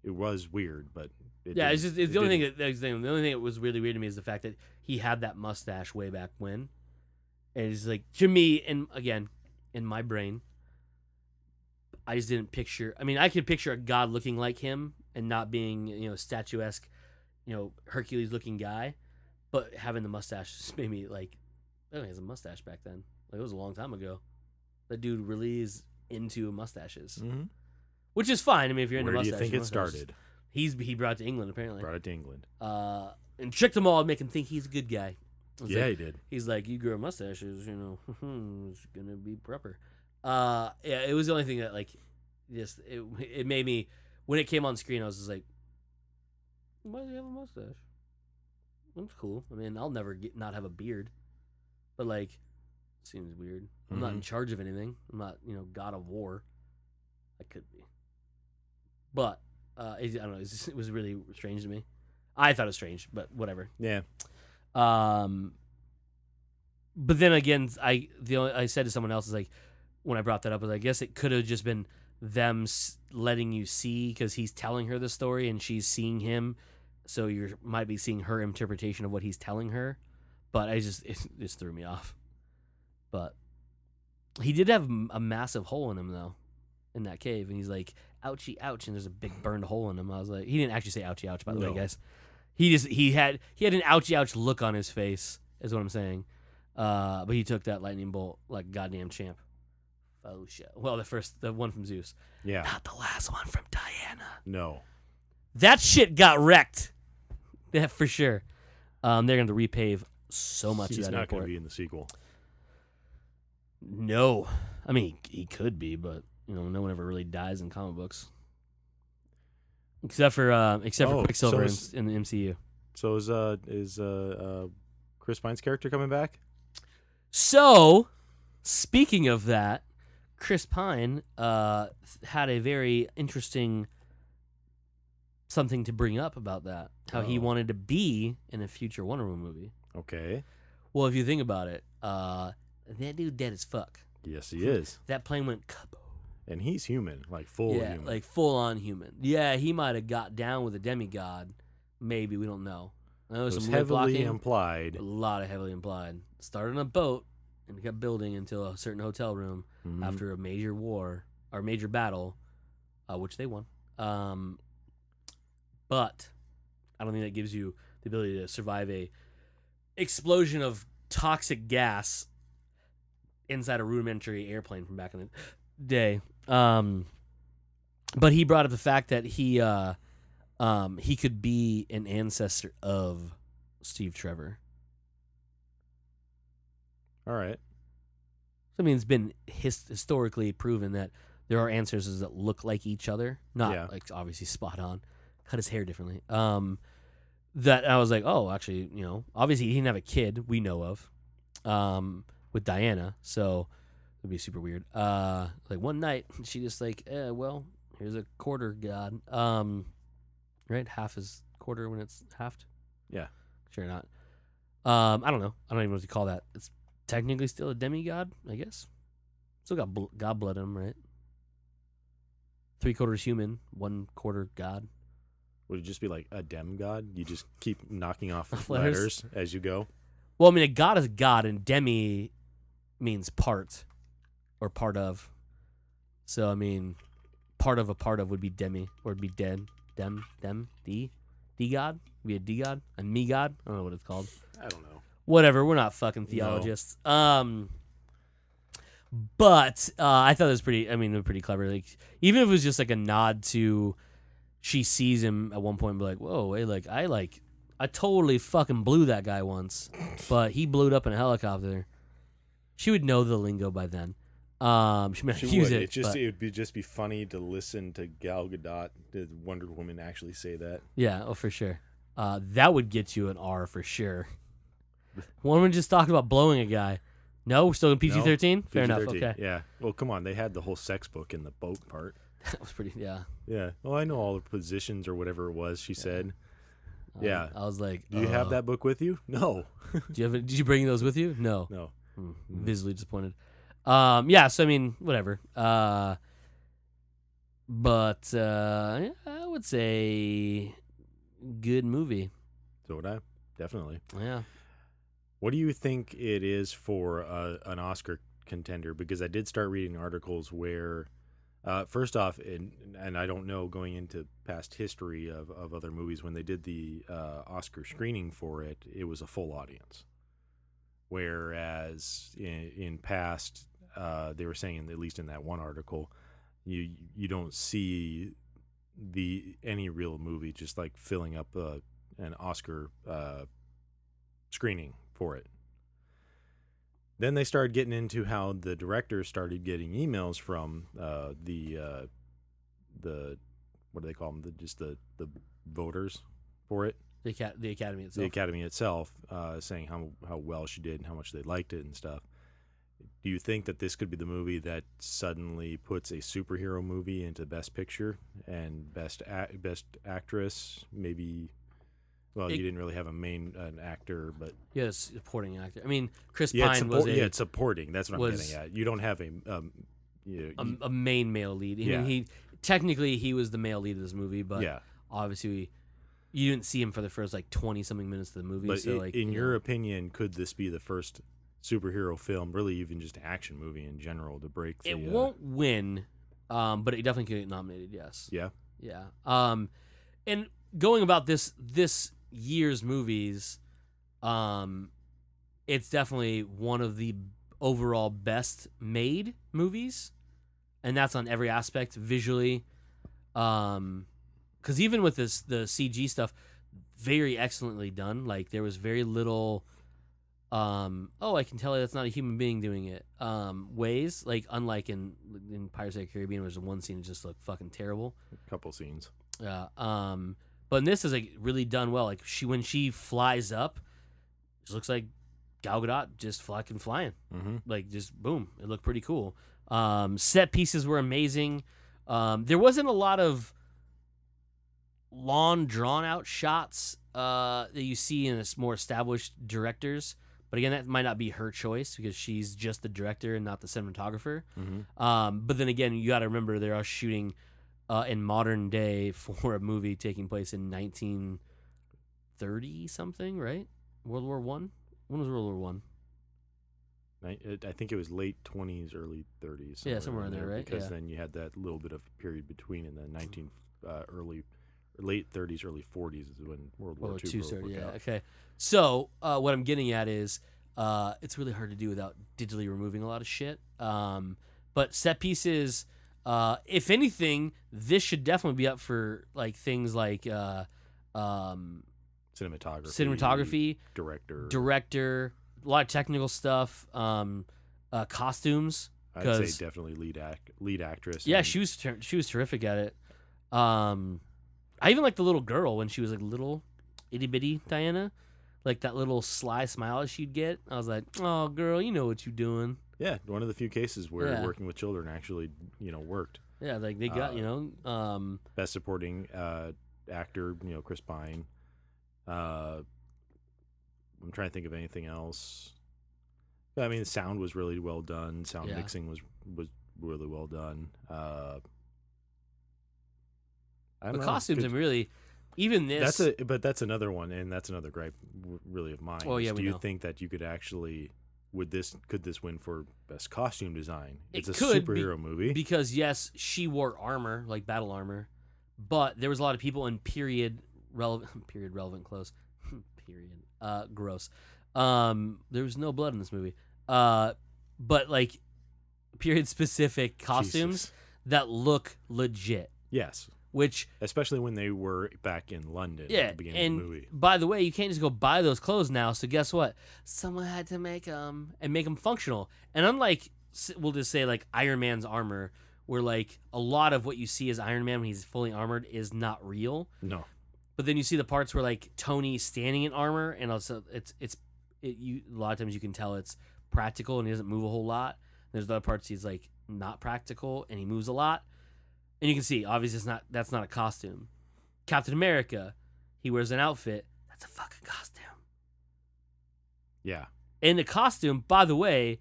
was weird, but it's the only thing that was really weird to me is the fact that he had that mustache way back when. And it's like, to me, and again, in my brain, I just didn't picture. I mean, I could picture a god looking like him and not being, statuesque, Hercules-looking guy, but having the mustache just made me like, oh, he has a mustache back then. Like, it was a long time ago. That dude really is into mustaches, which is fine. I mean, if you're into mustaches, where do you think it started? He brought it to England apparently. Brought it to England. And tricked them all, make him think he's a good guy. Yeah, he did. He's like, you grow mustaches, it's gonna be proper. Yeah, it was the only thing that like, just it made me when it came on screen. I was just like, Why does he have a mustache? That's cool. I mean, I'll never not have a beard, but like, seems weird. I'm not in charge of anything. I'm not, God of War. I could be, but I don't know. It was really strange to me. I thought it was strange, but whatever. Yeah. But then again, I said to someone else is like, when I brought that up, was I guess it could have just been them letting you see because he's telling her the story and she's seeing him, so you might be seeing her interpretation of what he's telling her. But it just threw me off. But he did have a massive hole in him though, in that cave, and he's like, "Ouchie, ouch!" And there's a big burned hole in him. I was like, he didn't actually say "ouchie, ouch," by the way, guys. He had an ouchie, ouch look on his face, is what I'm saying. But he took that lightning bolt like goddamn champ. Oh shit! Well, the one from Zeus. Yeah. Not the last one from Diana. No. That shit got wrecked. Yeah, for sure. They're going to repave so much of that He's not airport. going to be in the sequel. No. I mean, he could be, but no one ever really dies in comic books. Except for Quicksilver in the MCU. So is Chris Pine's character coming back? So, speaking of that, Chris Pine had a very interesting something to bring up about that. How he wanted to be in a future Wonder Woman movie. Okay. Well, if you think about it, that dude dead as fuck. Yes, he is. That plane went kaboom. And he's human, like full human. Like full on human. Yeah, he might have got down with a demigod. Maybe, we don't know. It was heavily implied. A lot of heavily implied. Started on a boat and kept building until a certain hotel room after a major war or major battle, which they won. But I don't think that gives you the ability to survive a explosion of toxic gas inside a rudimentary airplane from back in the day. But he brought up the fact that he could be an ancestor of Steve Trevor. All right. I mean, it's been historically proven that there are ancestors that look like each other. Not like obviously spot on. Cut his hair differently. That I was like, oh, actually, obviously he didn't have a kid we know of, with Diana, so it'd be super weird. Like one night she just like, well, here's a quarter god. Right, half is quarter when it's halved. Yeah, sure not. I don't know. I don't even know what to call that. It's technically still a demigod, I guess. Still got god blood in him, right? 3/4 human, 1/4 god. Would it just be like a demigod? You just keep knocking off letters as you go? Well, I mean, a god is god, and demi means part or part of. So, I mean, part of would be demi, or it'd be D-god? Be a D-god? A me-god? I don't know what it's called. I don't know. Whatever, we're not fucking theologists. No. But I thought it was pretty, they're pretty clever. Like, even if it was just like a nod to... She sees him at one point and be like, whoa, wait, I totally fucking blew that guy once, but he blew it up in a helicopter. She would know the lingo by then. She might use it. It would just be funny to listen to Gal Gadot, the Wonder Woman, actually say that. Yeah, for sure. That would get you an R for sure. One would just talk about blowing a guy. No, we're still in PG-13? No, Fair enough, PG-13, okay. Yeah. Well, come on, they had the whole sex book in the boat part. That was pretty, yeah. Yeah. Well, I know all the positions or whatever it was, she said. Yeah. I was like, do you have that book with you? No. Did you bring those with you? No. No. Visibly disappointed. Yeah, so I mean, whatever. But I would say good movie. So would I. Definitely. Yeah. What do you think it is for an Oscar contender? Because I did start reading articles where, first off, and I don't know going into past history of other movies, when they did the Oscar screening for it, it was a full audience. Whereas in past, they were saying, at least in that one article, you don't see any real movie just like filling up an Oscar screening for it. Then they started getting into how the directors started getting emails from the what do they call them? The voters for it. The Academy itself. The Academy itself, saying how well she did and how much they liked it and stuff. Do you think that this could be the movie that suddenly puts a superhero movie into Best Picture and Best Actress? Maybe. Well, you didn't really have an actor, but supporting actor. I mean, Chris Pine was it's supporting. That's what I'm getting at. You don't have a main male lead. I mean, he was the male lead of this movie, but obviously you didn't see him for the first 20-something minutes of the movie. But so in your opinion, could this be the first superhero film, really even just action movie in general, to break the... It won't win, but it definitely could get nominated, yes. Yeah? Yeah. And going about this year's movies, it's definitely one of the overall best made movies, and that's on every aspect visually. Because even with the CG stuff, very excellently done. Like, there was very little I can tell that's not a human being doing it ways, like unlike in Pirates of the Caribbean, there's one scene that just looked fucking terrible. A couple scenes. But in this is really done well. Like, when she flies up, it looks like Gal Gadot just fucking flying. Mm-hmm. Like, just boom, it looked pretty cool. Set pieces were amazing. There wasn't a lot of long drawn out shots that you see in more established directors. But again, that might not be her choice because she's just the director and not the cinematographer. Mm-hmm. But then again, you got to remember they are shooting in modern day for a movie taking place in 1930 something, right? World War One. When was World War One? I think it was late 20s, early 30s. Yeah, somewhere in there, right? Because then you had that little bit of period between, and then late 30s, early 40s is when World War II broke out. Okay. So what I'm getting at is it's really hard to do without digitally removing a lot of shit. But set pieces, if anything, this should definitely be up for things like cinematography, director, a lot of technical stuff, costumes. I'd say definitely lead actress. Yeah, she was terrific at it. I even liked the little girl when she was little itty bitty Diana, like that little sly smile she'd get. I was like, "Oh, girl, you know what you're doing." Yeah, one of the few cases where working with children actually, worked. Yeah, like they got best supporting actor, Chris Pine. I'm trying to think of anything else. I mean, the sound was really well done. Sound mixing was really well done. The costumes, and really, even this. That's another one, and that's another gripe, really, of mine. Oh yeah, do you think that you could actually could this win for best costume design? It's a could superhero movie because yes, she wore armor, like battle armor, but there was a lot of people in period relevant clothes. Period. Gross. There was no blood in this movie. But period specific costumes that look legit. Yes. Which, especially when they were back in London at the beginning of the movie. By the way, you can't just go buy those clothes now. So guess what? Someone had to make them and make them functional. And unlike, we'll just say Iron Man's armor, where a lot of what you see as Iron Man when he's fully armored is not real. No. But then you see the parts where Tony's standing in armor, and also a lot of times you can tell it's practical and he doesn't move a whole lot. There's other parts he's not practical and he moves a lot. And you can see, obviously, that's not a costume. Captain America, he wears an outfit. That's a fucking costume. Yeah. And the costume, by the way,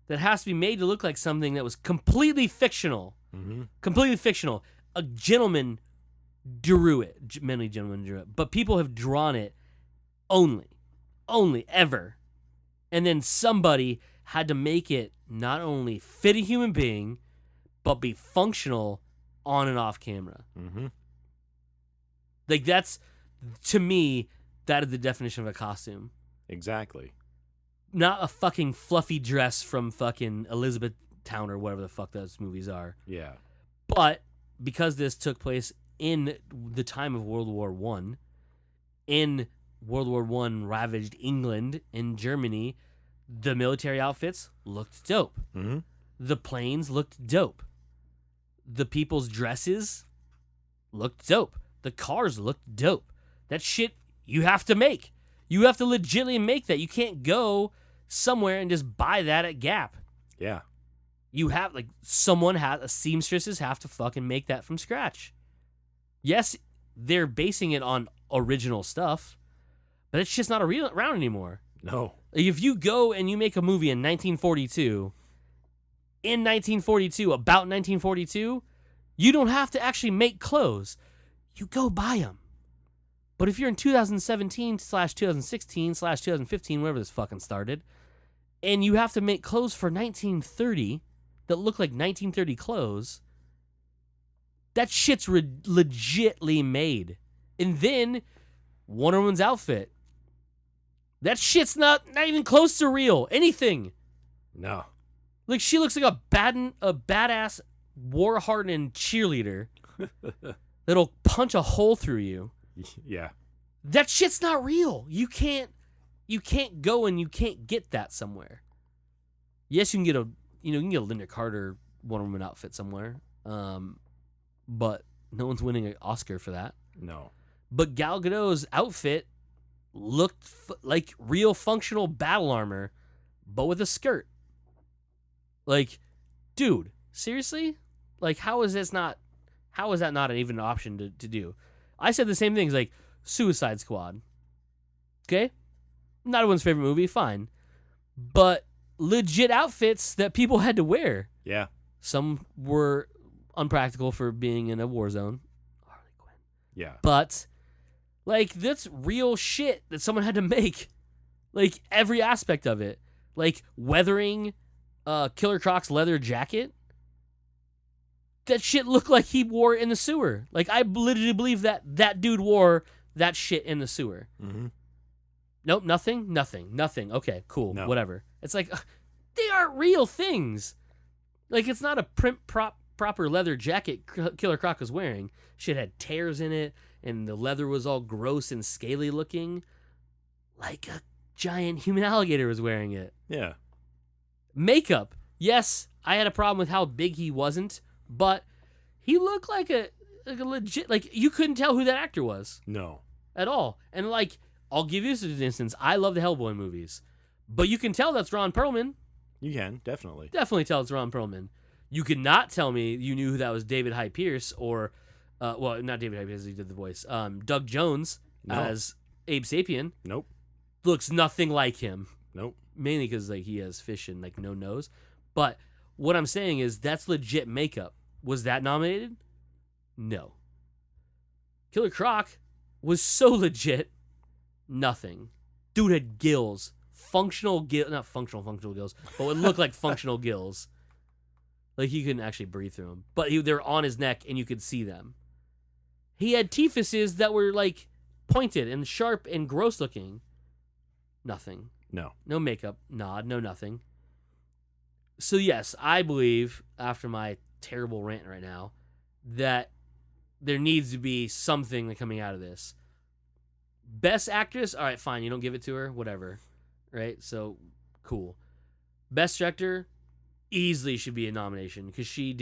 that has to be made to look like something that was completely fictional. Mm-hmm. Completely fictional. A gentleman drew it. Many gentlemen drew it. But people have drawn it only, ever. And then somebody had to make it not only fit a human being, but be functional on and off camera. Mm-hmm. That's, to me, that is the definition of a costume. Exactly. Not a fucking fluffy dress from fucking Elizabethtown or whatever the fuck those movies are. Yeah. But because this took place in the time of World War I, in World War I ravaged England and Germany, the military outfits looked dope. Mm-hmm. The planes looked dope. The people's dresses looked dope. The cars looked dope. That shit you have to make. You have to legitimately make that. You can't go somewhere and just buy that at Gap. Yeah. You have, like, seamstresses have to fucking make that from scratch. Yes, they're basing it on original stuff, but it's just not around anymore. No. Like, if you go and you make a movie in 1942, about 1942, you don't have to actually make clothes. You go buy them. But if you're in 2017/2016/2015, wherever this fucking started, and you have to make clothes for 1930 that look like 1930 clothes, that shit's legitly made. And then Wonder Woman's outfit, that shit's not even close to real. Anything. No. Like, she looks like a badass, war-hardened cheerleader that'll punch a hole through you. Yeah. That shit's not real. You can't go and you can't get that somewhere. Yes, you can get a Linda Carter Wonder Woman outfit somewhere, but no one's winning an Oscar for that. No. But Gal Gadot's outfit looked like real functional battle armor, but with a skirt. Like, dude, seriously? Like, how is that not even an option to do? I said the same things, like Suicide Squad. Okay? Not everyone's favorite movie, fine. But legit outfits that people had to wear. Yeah. Some were unpractical for being in a war zone. Harley Quinn. Yeah. But, like, that's real shit that someone had to make. Like, every aspect of it. Like, weathering Killer Croc's leather jacket. That shit looked like he wore it in the sewer. Like, I literally believe that dude wore that shit in the sewer. Mm-hmm. Nope, nothing. Okay, cool, No. whatever. It's like, they aren't real things. Like, it's not a proper leather jacket Killer Croc was wearing. Shit had tears in it, and the leather was all gross and scaly looking. Like a giant human alligator was wearing it. Yeah. Makeup. Yes, I had a problem with how big he wasn't, but he looked like a legit, like, you couldn't tell who that actor was. No. At all. And, like, I'll give you this as an instance. I love the Hellboy movies, but you can tell that's Ron Perlman. You can, definitely. Definitely tell it's Ron Perlman. You could not tell me you knew who that was David Hyde Pierce or, well, not David Hyde Pierce, he did the voice. Doug Jones as Abe Sapien. Nope. Looks nothing like him. Nope. Mainly because, like, he has fish and, like, no nose. But what I'm saying is that's legit makeup. Was that nominated? No. Killer Croc was so legit. Nothing. Dude had gills. Not functional gills, but would look like functional gills. Like, he couldn't actually breathe through them. But they're on his neck, and you could see them. He had teethuses that were, like, pointed and sharp and gross looking. Nothing. No. No makeup. No nothing. So, yes, I believe, after my terrible rant right now, that there needs to be something coming out of this. Best actress? All right, fine. You don't give it to her? Whatever. Right? So, cool. Best director? Easily should be a nomination because she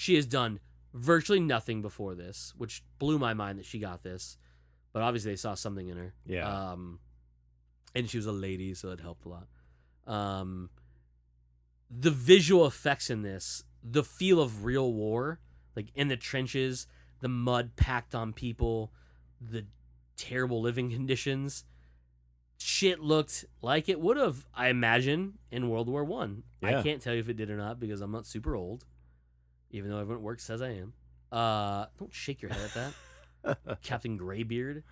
has done virtually nothing before this, which blew my mind that she got this. But obviously they saw something in her. Yeah. And she was a lady, so it helped a lot. The visual effects in this, the feel of real war, like in the trenches, the mud packed on people, the terrible living conditions. Shit looked like it would have, I imagine, in World War I. Yeah. I can't tell you if it did or not because I'm not super old, even though everyone at work says I am. Don't shake your head at that, Captain Graybeard.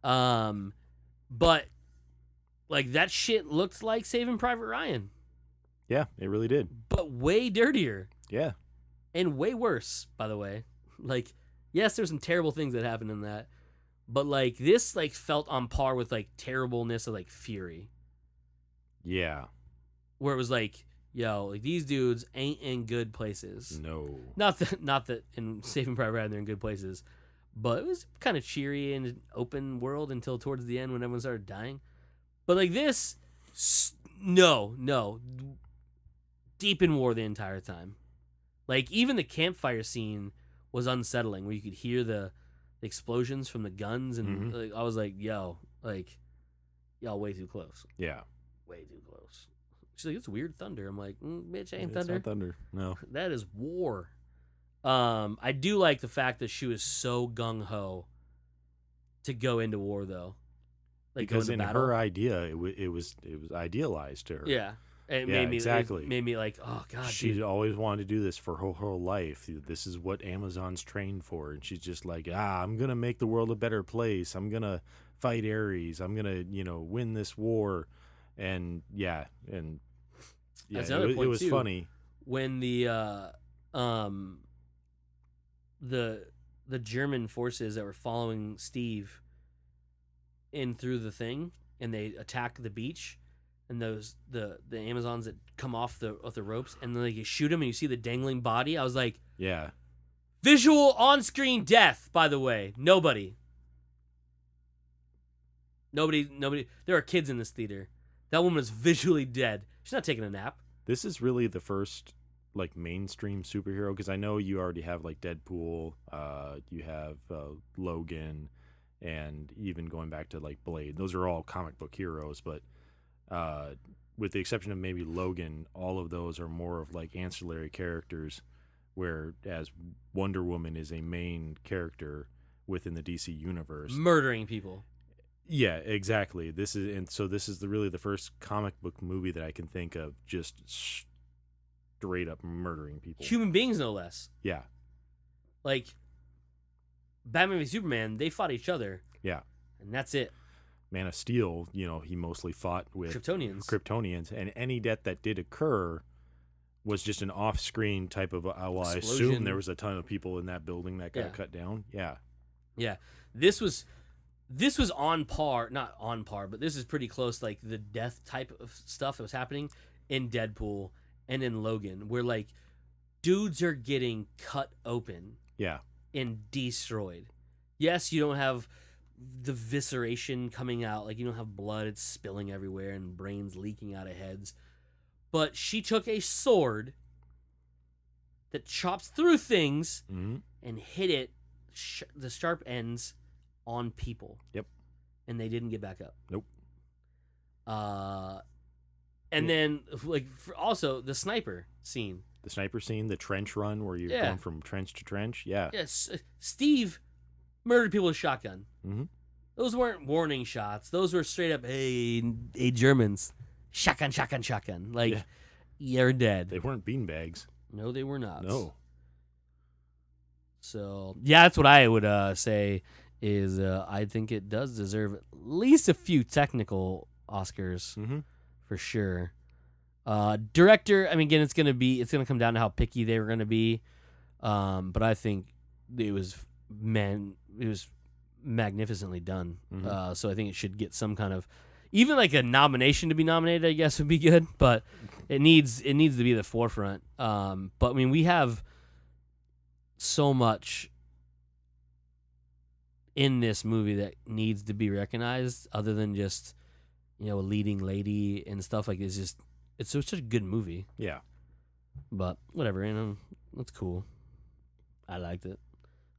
But like that shit looked like Saving Private Ryan. Yeah, it really did. But way dirtier. Yeah. And way worse, by the way. Like, yes, there's some terrible things that happened in that. But, like, this, like, felt on par with, like, terribleness of, like, Fury. Yeah. Where it was like, yo, like, these dudes ain't in good places. No. Not that in Saving Private Ryan they're in good places. But it was kind of cheery and open world until towards the end when everyone started dying. But, like, this, no. Deep in war the entire time. Like, even the campfire scene was unsettling, where you could hear the the explosions from the guns, and like, I was like, yo, like, y'all way too close. Yeah. Way too close. She's like, it's weird thunder. I'm like, bitch, ain't It's thunder. not thunder. No. That is war. I do like the fact that she was so gung ho to go into war, though. Like, Because go in into battle. her idea, it was idealized to her. Yeah. It Yeah, made me exactly. It made me like, oh god, She dude. always wanted to do this for her whole life. This is what Amazon's trained for, and she's just like, I'm gonna make the world a better place. I'm gonna fight Ares. I'm gonna, win this war, and yeah, That's another point it was too. funny When the German forces that were following Steve in through the thing, and they attack the beach, and the Amazons that come off the ropes, and then you shoot him, and you see the dangling body. I was like, Yeah. visual on-screen death. By the way, nobody. There are kids in this theater. That woman is visually dead. She's not taking a nap. This is really the first like mainstream superhero, because I know you already have like Deadpool, you have Logan, and even going back to like Blade. Those are all comic book heroes, but with the exception of maybe Logan, all of those are more of like ancillary characters, whereas Wonder Woman is a main character within the DC universe, murdering people. Yeah, exactly. This is really the first comic book movie that I can think of just straight up murdering people. Human beings, no less. Yeah. Like, Batman v Superman, they fought each other. Yeah. And that's it. Man of Steel, he mostly fought with Kryptonians, and any death that did occur was just an off-screen type of. Well, I Explosion. assume there was a ton of people in that building that got cut down. Yeah. Yeah. This was on par, not on par, but this is pretty close. Like the death type of stuff that was happening in Deadpool and in Logan, where like dudes are getting cut open, and destroyed. Yes, you don't have the visceration coming out, like you don't have blood, it's spilling everywhere and brains leaking out of heads. But she took a sword that chops through things and hit it, the sharp ends, on people. Yep. And they didn't get back up. Nope. And then, like, also the sniper scene. The sniper scene, the trench run where you're going from trench to trench. Yeah. Yes. Steve murdered people with a shotgun. Mm-hmm. Those weren't warning shots. Those were straight up, hey Germans. Shotgun. Like, you're dead. They weren't beanbags. No, they were not. No. So, yeah, that's what I would say is I think it does deserve at least a few technical Oscars for sure. Director, I mean, again, it's gonna come down to how picky they were gonna be, but I think it was magnificently done. So I think it should get some kind of, even like a nomination to be nominated, I guess would be good, but it needs to be the forefront. But I mean, we have so much in this movie that needs to be recognized, other than just a leading lady and stuff like this. It's such a good movie. Yeah. But whatever, that's cool. I liked it.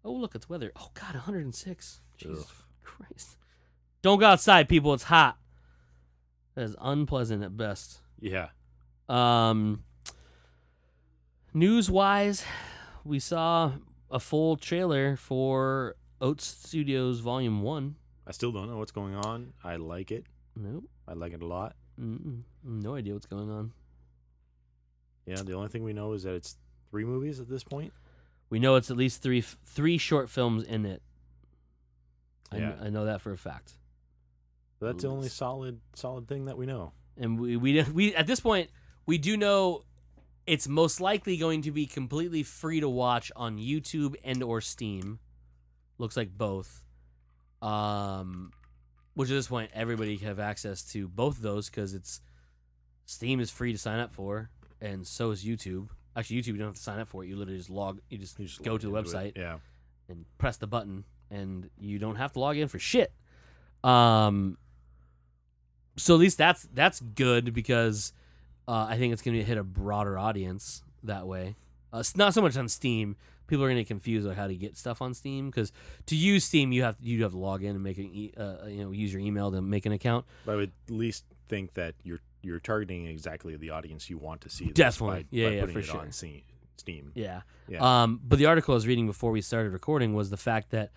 Oh, look, it's weather. Oh God, 106. Jesus Christ! Don't go outside, people. It's hot. That is unpleasant at best. Yeah. News-wise, we saw a full trailer for Oats Studios Volume 1. I still don't know what's going on. I like it. Nope. I like it a lot. No idea what's going on. Yeah, the only thing we know is that it's 3 movies at this point. We know it's at least three short films in it. Yeah. I know that for a fact. But that's the only solid thing that we know. And we at this point, we do know it's most likely going to be completely free to watch on YouTube and or Steam. Looks like both. Which at this point, everybody can have access to both of those because Steam is free to sign up for, and so is YouTube. Actually, YouTube, you don't have to sign up for it. You literally just go to the website and press the button, and you don't have to log in for shit. So at least that's good because I think it's going to hit a broader audience that way. It's not so much on Steam. People are going to get confused about how to get stuff on Steam because to use Steam, you have to log in and make use your email to make an account. But I would at least think that you're targeting exactly the audience you want to see. This Definitely, by putting for it sure. on Steam. Yeah. Yeah. But the article I was reading before we started recording was the fact that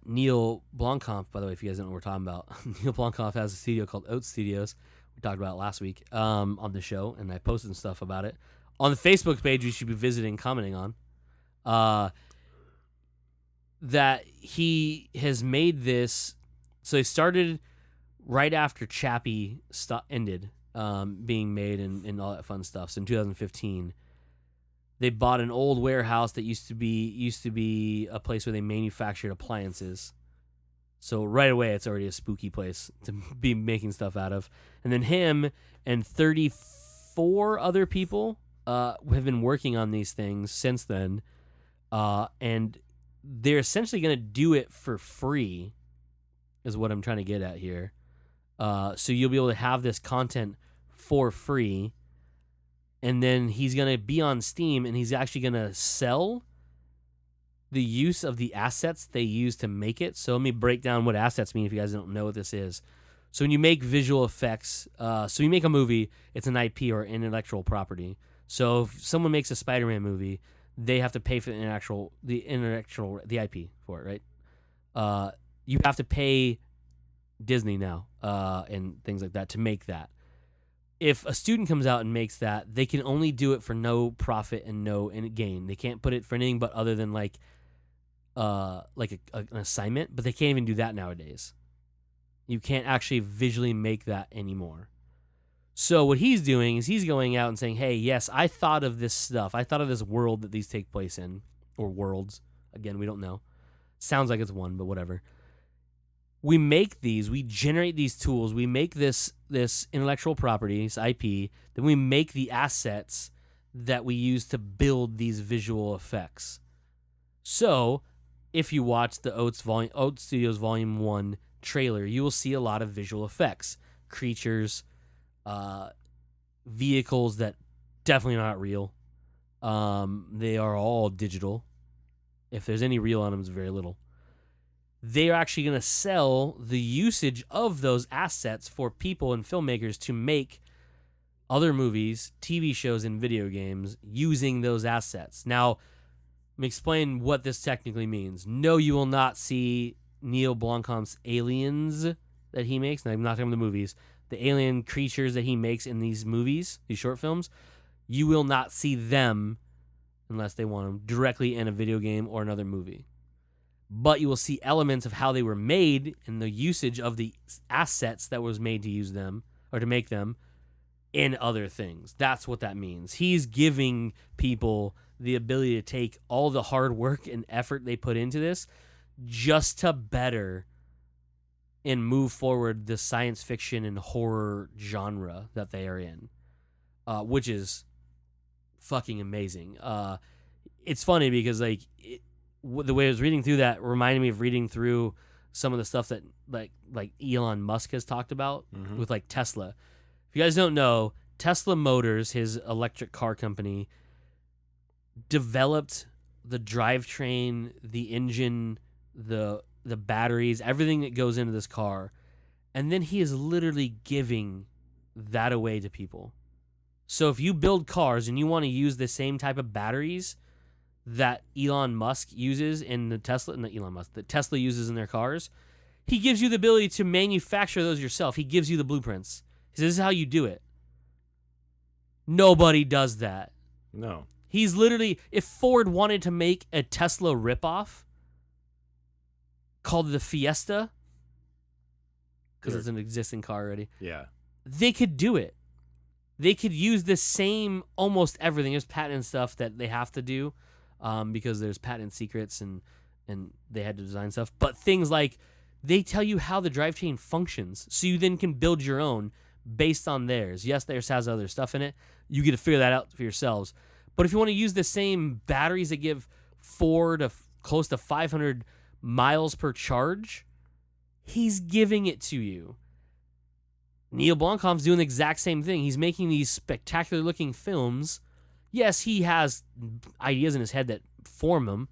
Neil Blomkamp, by the way, if you guys don't know what we're talking about, Neil Blomkamp has a studio called Oat Studios. We talked about it last week on the show, and I posted some stuff about it on the Facebook page. You should be visiting, commenting on. That he has made this. So he started right after Chappie ended being made and all that fun stuff. So in 2015, they bought an old warehouse that used to be a place where they manufactured appliances. So right away, it's already a spooky place to be making stuff out of. And then him and 34 other people have been working on these things since then. And they're essentially going to do it for free, is what I'm trying to get at here. So you'll be able to have this content for free. And then he's going to be on Steam, and he's actually going to sell the use of the assets they use to make it. So let me break down what assets mean if you guys don't know what this is. So when you make visual effects, so you make a movie, it's an IP or intellectual property. So if someone makes a Spider-Man movie, they have to pay for the IP for it, right? You have to pay Disney now and things like that to make that. If a student comes out and makes that, they can only do it for no profit and no gain. They can't put it for anything but other than like an assignment, but they can't even do that nowadays. You can't actually visually make that anymore. So what he's doing is he's going out and saying, hey, yes, I thought of this stuff. I thought of this world that these take place in, or worlds. Again, we don't know. Sounds like it's one, but whatever. We make these, we generate these tools, we make this intellectual property, this IP, then we make the assets that we use to build these visual effects. So, if you watch the Oat Studios Volume 1 trailer, you will see a lot of visual effects. Creatures, vehicles that definitely not real. They are all digital. If there's any real on them, it's very little. They're actually going to sell the usage of those assets for people and filmmakers to make other movies, TV shows, and video games using those assets. Now, let me explain what this technically means. No, you will not see Neil Blomkamp's aliens that he makes. Now, I'm not talking about the movies. The alien creatures that he makes in these movies, these short films, you will not see them unless they want them directly in a video game or another movie. But you will see elements of how they were made and the usage of the assets that was made to use them or to make them in other things. That's what that means. He's giving people the ability to take all the hard work and effort they put into this just to better and move forward the science fiction and horror genre that they are in, which is fucking amazing. It's funny because the way I was reading through that reminded me of reading through some of the stuff that like Elon Musk has talked about with like Tesla. If you guys don't know, Tesla Motors, his electric car company, developed the drivetrain, the engine, the batteries, everything that goes into this car, and then he is literally giving that away to people. So if you build cars and you want to use the same type of batteries that Elon Musk uses in the Tesla, not Elon Musk, that Tesla uses in their cars, he gives you the ability to manufacture those yourself. He gives you the blueprints. He says, this is how you do it. Nobody does that. No. He's literally, if Ford wanted to make a Tesla ripoff called the Fiesta, because it's an existing car already, yeah, they could do it. They could use the same almost everything. There's patent stuff that they have to do because there's patent secrets and they had to design stuff. But things like they tell you how the drivetrain functions, so you then can build your own based on theirs. Yes, theirs has other stuff in it. You get to figure that out for yourselves. But if you want to use the same batteries that give 4 to close to 500 miles per charge, he's giving it to you. Neil Blomkamp's doing the exact same thing. He's making these spectacular looking films Yes, he has ideas in his head that form him,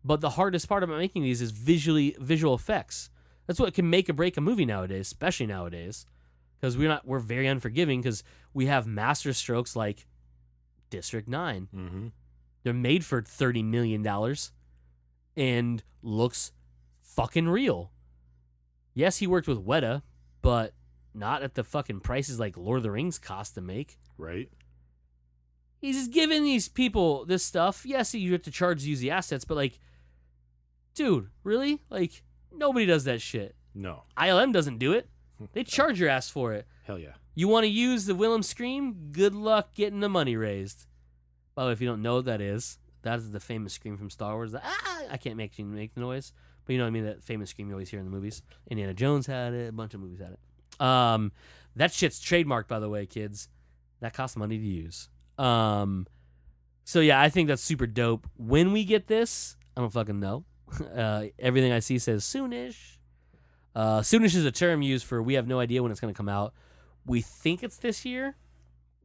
but the hardest part about making these is visual effects. That's what can make or break a movie nowadays, especially nowadays, because we're very unforgiving because we have master strokes like District 9. Mm-hmm. They're made for $30 million and looks fucking real. Yes, he worked with Weta, but not at the fucking prices like Lord of the Rings cost to make. Right. He's just giving these people this stuff. Yes, you have to charge to use the assets, but like, dude, really? Like, nobody does that shit. No. ILM doesn't do it. They charge your ass for it. Hell yeah. You want to use the Willem scream? Good luck getting the money raised. By the way, if you don't know what that is the famous scream from Star Wars. I can't make the noise, but you know what I mean? That famous scream you always hear in the movies. Indiana Jones had it. A bunch of movies had it. That shit's trademarked, by the way, kids. That costs money to use. So yeah, I think that's super dope. When we get this, I don't fucking know. Everything I see says soonish. Soonish is a term used for we have no idea when it's going to come out. We think it's this year.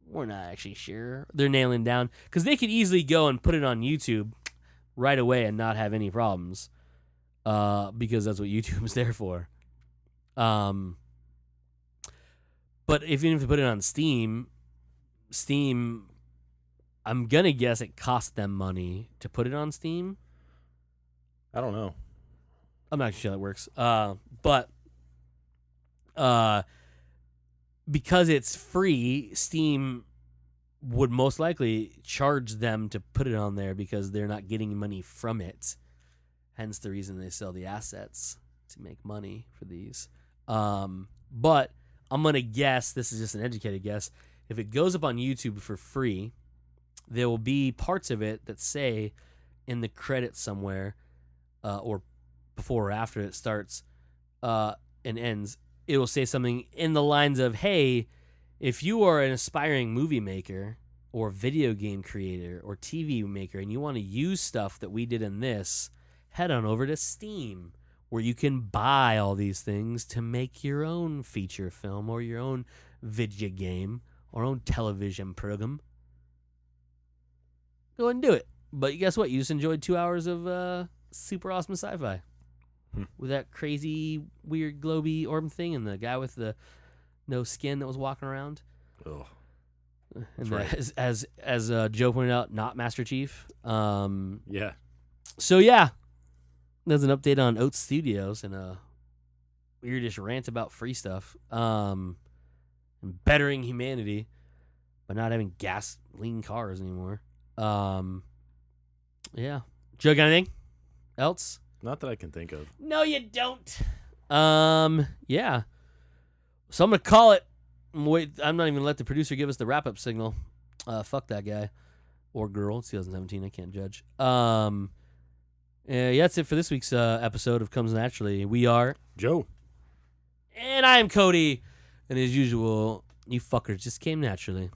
We're not actually sure. They're nailing down because they could easily go and put it on YouTube right away and not have any problems. Because that's what YouTube's there for. But even if you put it on Steam, I'm gonna guess it costs them money to put it on Steam. I don't know. I'm not sure how that works. But because it's free, Steam would most likely charge them to put it on there because they're not getting money from it. Hence the reason they sell the assets to make money for these. But I'm going to guess, this is just an educated guess, if it goes up on YouTube for free, there will be parts of it that say in the credits somewhere, or before or after it starts and ends, it will say something in the lines of, hey, if you are an aspiring movie maker or video game creator or TV maker and you want to use stuff that we did in this, head on over to Steam where you can buy all these things to make your own feature film or your own video game or own television program. Go and do it. But guess what? You just enjoyed 2 hours of super awesome sci-fi. With that crazy, weird, globy orb thing and the guy with the no skin that was walking around. Oh, and right. as Joe pointed out, not Master Chief. Yeah. So yeah, there's an update on Oats Studios and a weirdish rant about free stuff. And bettering humanity by not having gasoline cars anymore. Yeah. Joe, got anything else? Not that I can think of. No, you don't. Yeah. So I'm gonna call it. Wait, I'm not even gonna let the producer give us the wrap up signal. Fuck that guy or girl. It's 2017. I can't judge. Yeah, that's it for this week's episode of Comes Naturally. We are Joe, and I am Cody, and as usual, you fuckers just came naturally.